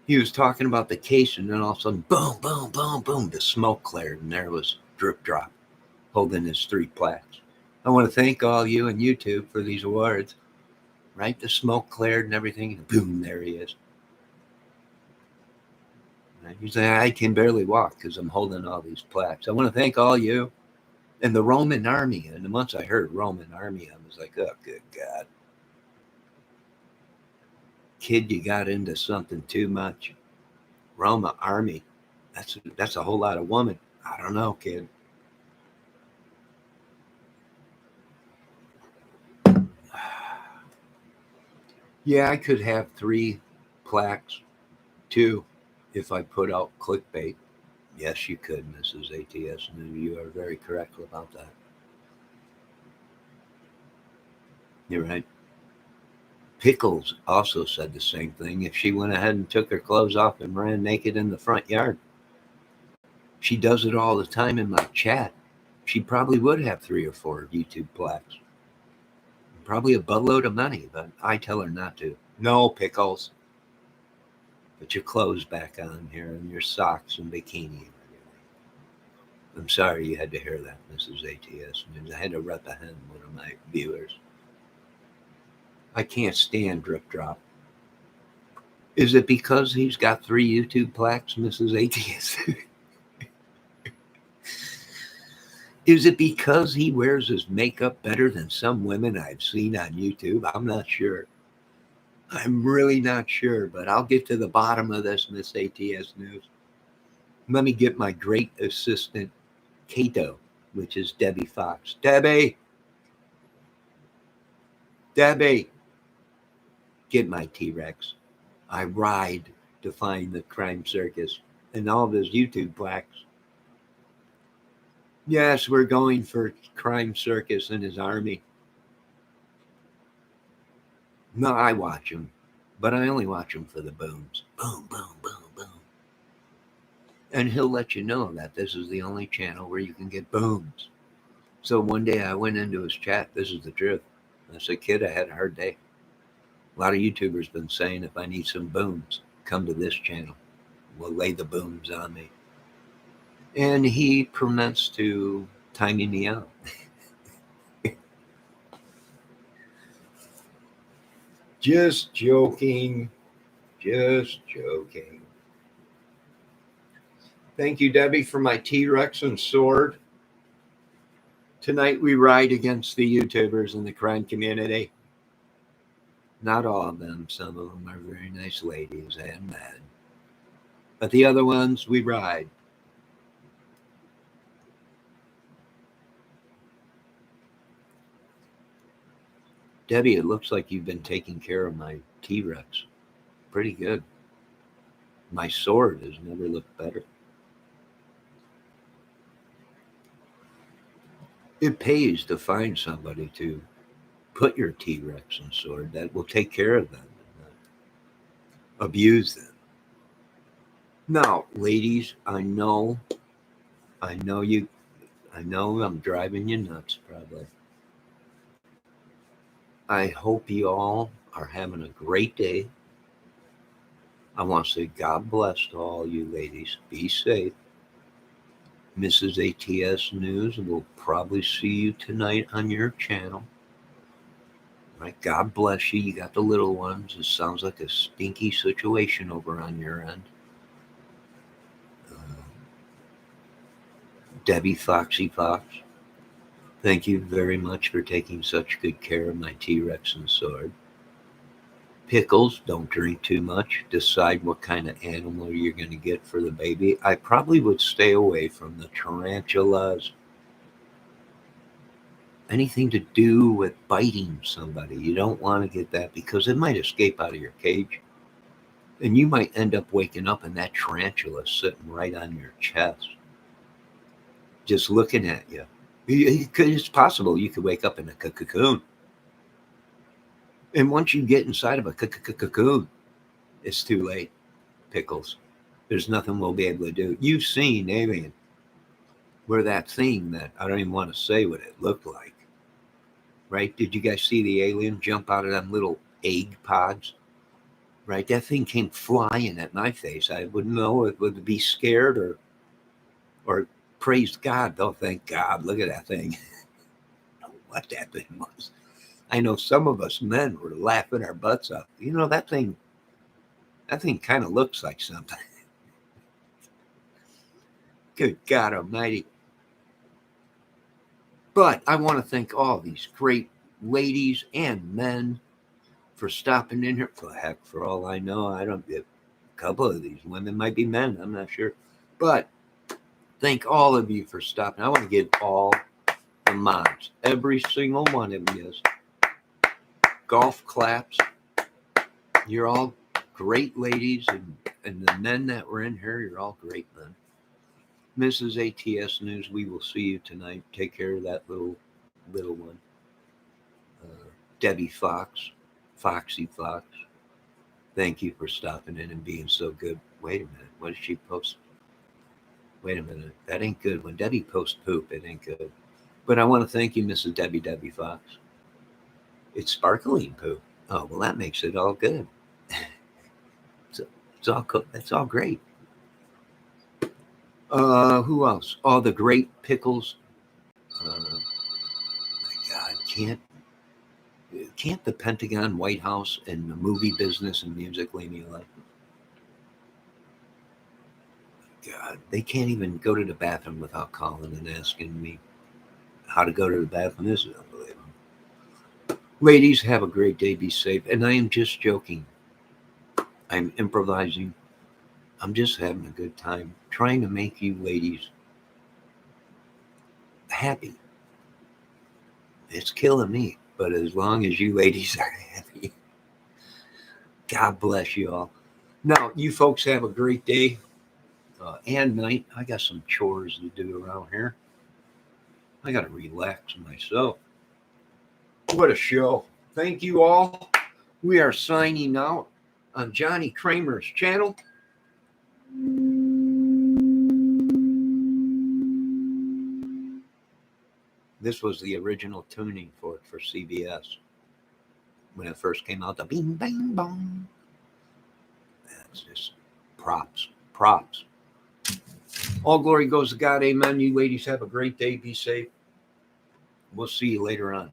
He was talking about the case, and then all of a sudden, boom, boom, boom, boom, the smoke cleared, and there was Drip Drop holding his 3 plaques. I want to thank all you and YouTube for these awards. Right? The smoke cleared and everything, and boom, there he is. Right? He's like, I can barely walk because I'm holding all these plaques. I want to thank all you and the Roman army. And once I heard Roman army, I was like, oh, good God. Kid, you got into something too much. Roma army. That's a whole lot of woman. I don't know, kid. Yeah, I could have 3 plaques, 2, if I put out clickbait. Yes, you could, Mrs. ATS. And you are very correct about that. You're right. Pickles also said the same thing. If she went ahead and took her clothes off and ran naked in the front yard, she does it all the time in my chat. She probably would have 3 or 4 YouTube plaques. Probably a buttload of money, but I tell her not to. No, Pickles. Put your clothes back on here and your socks and bikini. I'm sorry you had to hear that, Mrs. ATS. I had to reprehend one of my viewers. I can't stand Drip Drop. Is it because he's got 3 YouTube plaques, Mrs. ATS? Is it because he wears his makeup better than some women I've seen on YouTube? I'm not sure. I'm really not sure, but I'll get to the bottom of this, Miss ATS News. Let me get my great assistant, Kato, which is Debbie Fox. Debbie, get my T-Rex. I ride to find the Crime Circus and all of his YouTube plaques. Yes, we're going for Crime Circus and his army. No, I watch him, but I only watch him for the booms. Boom, boom, boom, boom. And he'll let you know that this is the only channel where you can get booms. So one day I went into his chat. This is the truth. I said, kid, I had a hard day. A lot of YouTubers been saying if I need some booms, come to this channel. We'll lay the booms on me. And he commenced to timing me out. Just joking. Just joking. Thank you, Debbie, for my T-Rex and sword. Tonight we ride against the YouTubers in the crime community. Not all of them. Some of them are very nice ladies and men. But the other ones, we ride. Debbie, it looks like you've been taking care of my T-Rex. Pretty good. My sword has never looked better. It pays to find somebody to put your T-Rex and sword that will take care of them and not abuse them. Now, ladies, I know I'm driving you nuts probably. I hope you all are having a great day. I want to say God bless to all you ladies. Be safe. Mrs. ATS News will probably see you tonight on your channel. Right? God bless you. You got the little ones. It sounds like a stinky situation over on your end. Debbie Foxy Fox, thank you very much for taking such good care of my T-Rex and sword. Pickles, don't drink too much. Decide what kind of animal you're going to get for the baby. I probably would stay away from the tarantulas. Anything to do with biting somebody. You don't want to get that because it might escape out of your cage. And you might end up waking up and that tarantula sitting right on your chest, just looking at you. It's possible you could wake up in a cocoon. And once you get inside of a cocoon, it's too late. Pickles. There's nothing we'll be able to do. You've seen Alien, where that thing that I don't even want to say what it looked like. Right? Did you guys see the alien jump out of them little egg pods? Right? That thing came flying at my face. I wouldn't know if it would be scared or praised God. Oh, thank God. Look at that thing. I don't know what that thing was. I know some of us men were laughing our butts off. You know, that thing kind of looks like something. Good God Almighty. But I want to thank all these great ladies and men for stopping in here. Heck, for all I know, a couple of these women might be men. I'm not sure. But thank all of you for stopping. I want to give all the mods, every single one of you, golf claps. You're all great ladies, and the men that were in here, you're all great men. Mrs. ATS News, we will see you tonight. Take care of that little one. Debbie Fox, Foxy Fox, thank you for stopping in and being so good. Wait a minute, what did she post? Wait a minute, that ain't good. When Debbie posts poop, it ain't good. But I want to thank you, Mrs. Debbie Fox. It's sparkling poop. Oh, well, that makes it all good. It's all cool. That's all great. Who else? All the great pickles. My God, can't the Pentagon, White House, and the movie business and music leave me alone? God, they can't even go to the bathroom without calling and asking me how to go to the bathroom. This is unbelievable. Ladies, have a great day. Be safe. And I am just joking. I'm improvising. I'm just having a good time trying to make you ladies happy. It's killing me. But as long as you ladies are happy, God bless you all. Now, you folks have a great day and night. I got some chores to do around here. I got to relax myself. What a show. Thank you all. We are signing out on Johnny Kramer's channel. This was the original tuning for CBS. When it first came out, the bing, bang, bong. That's just props. All glory goes to God. Amen. You ladies have a great day. Be safe. We'll see you later on.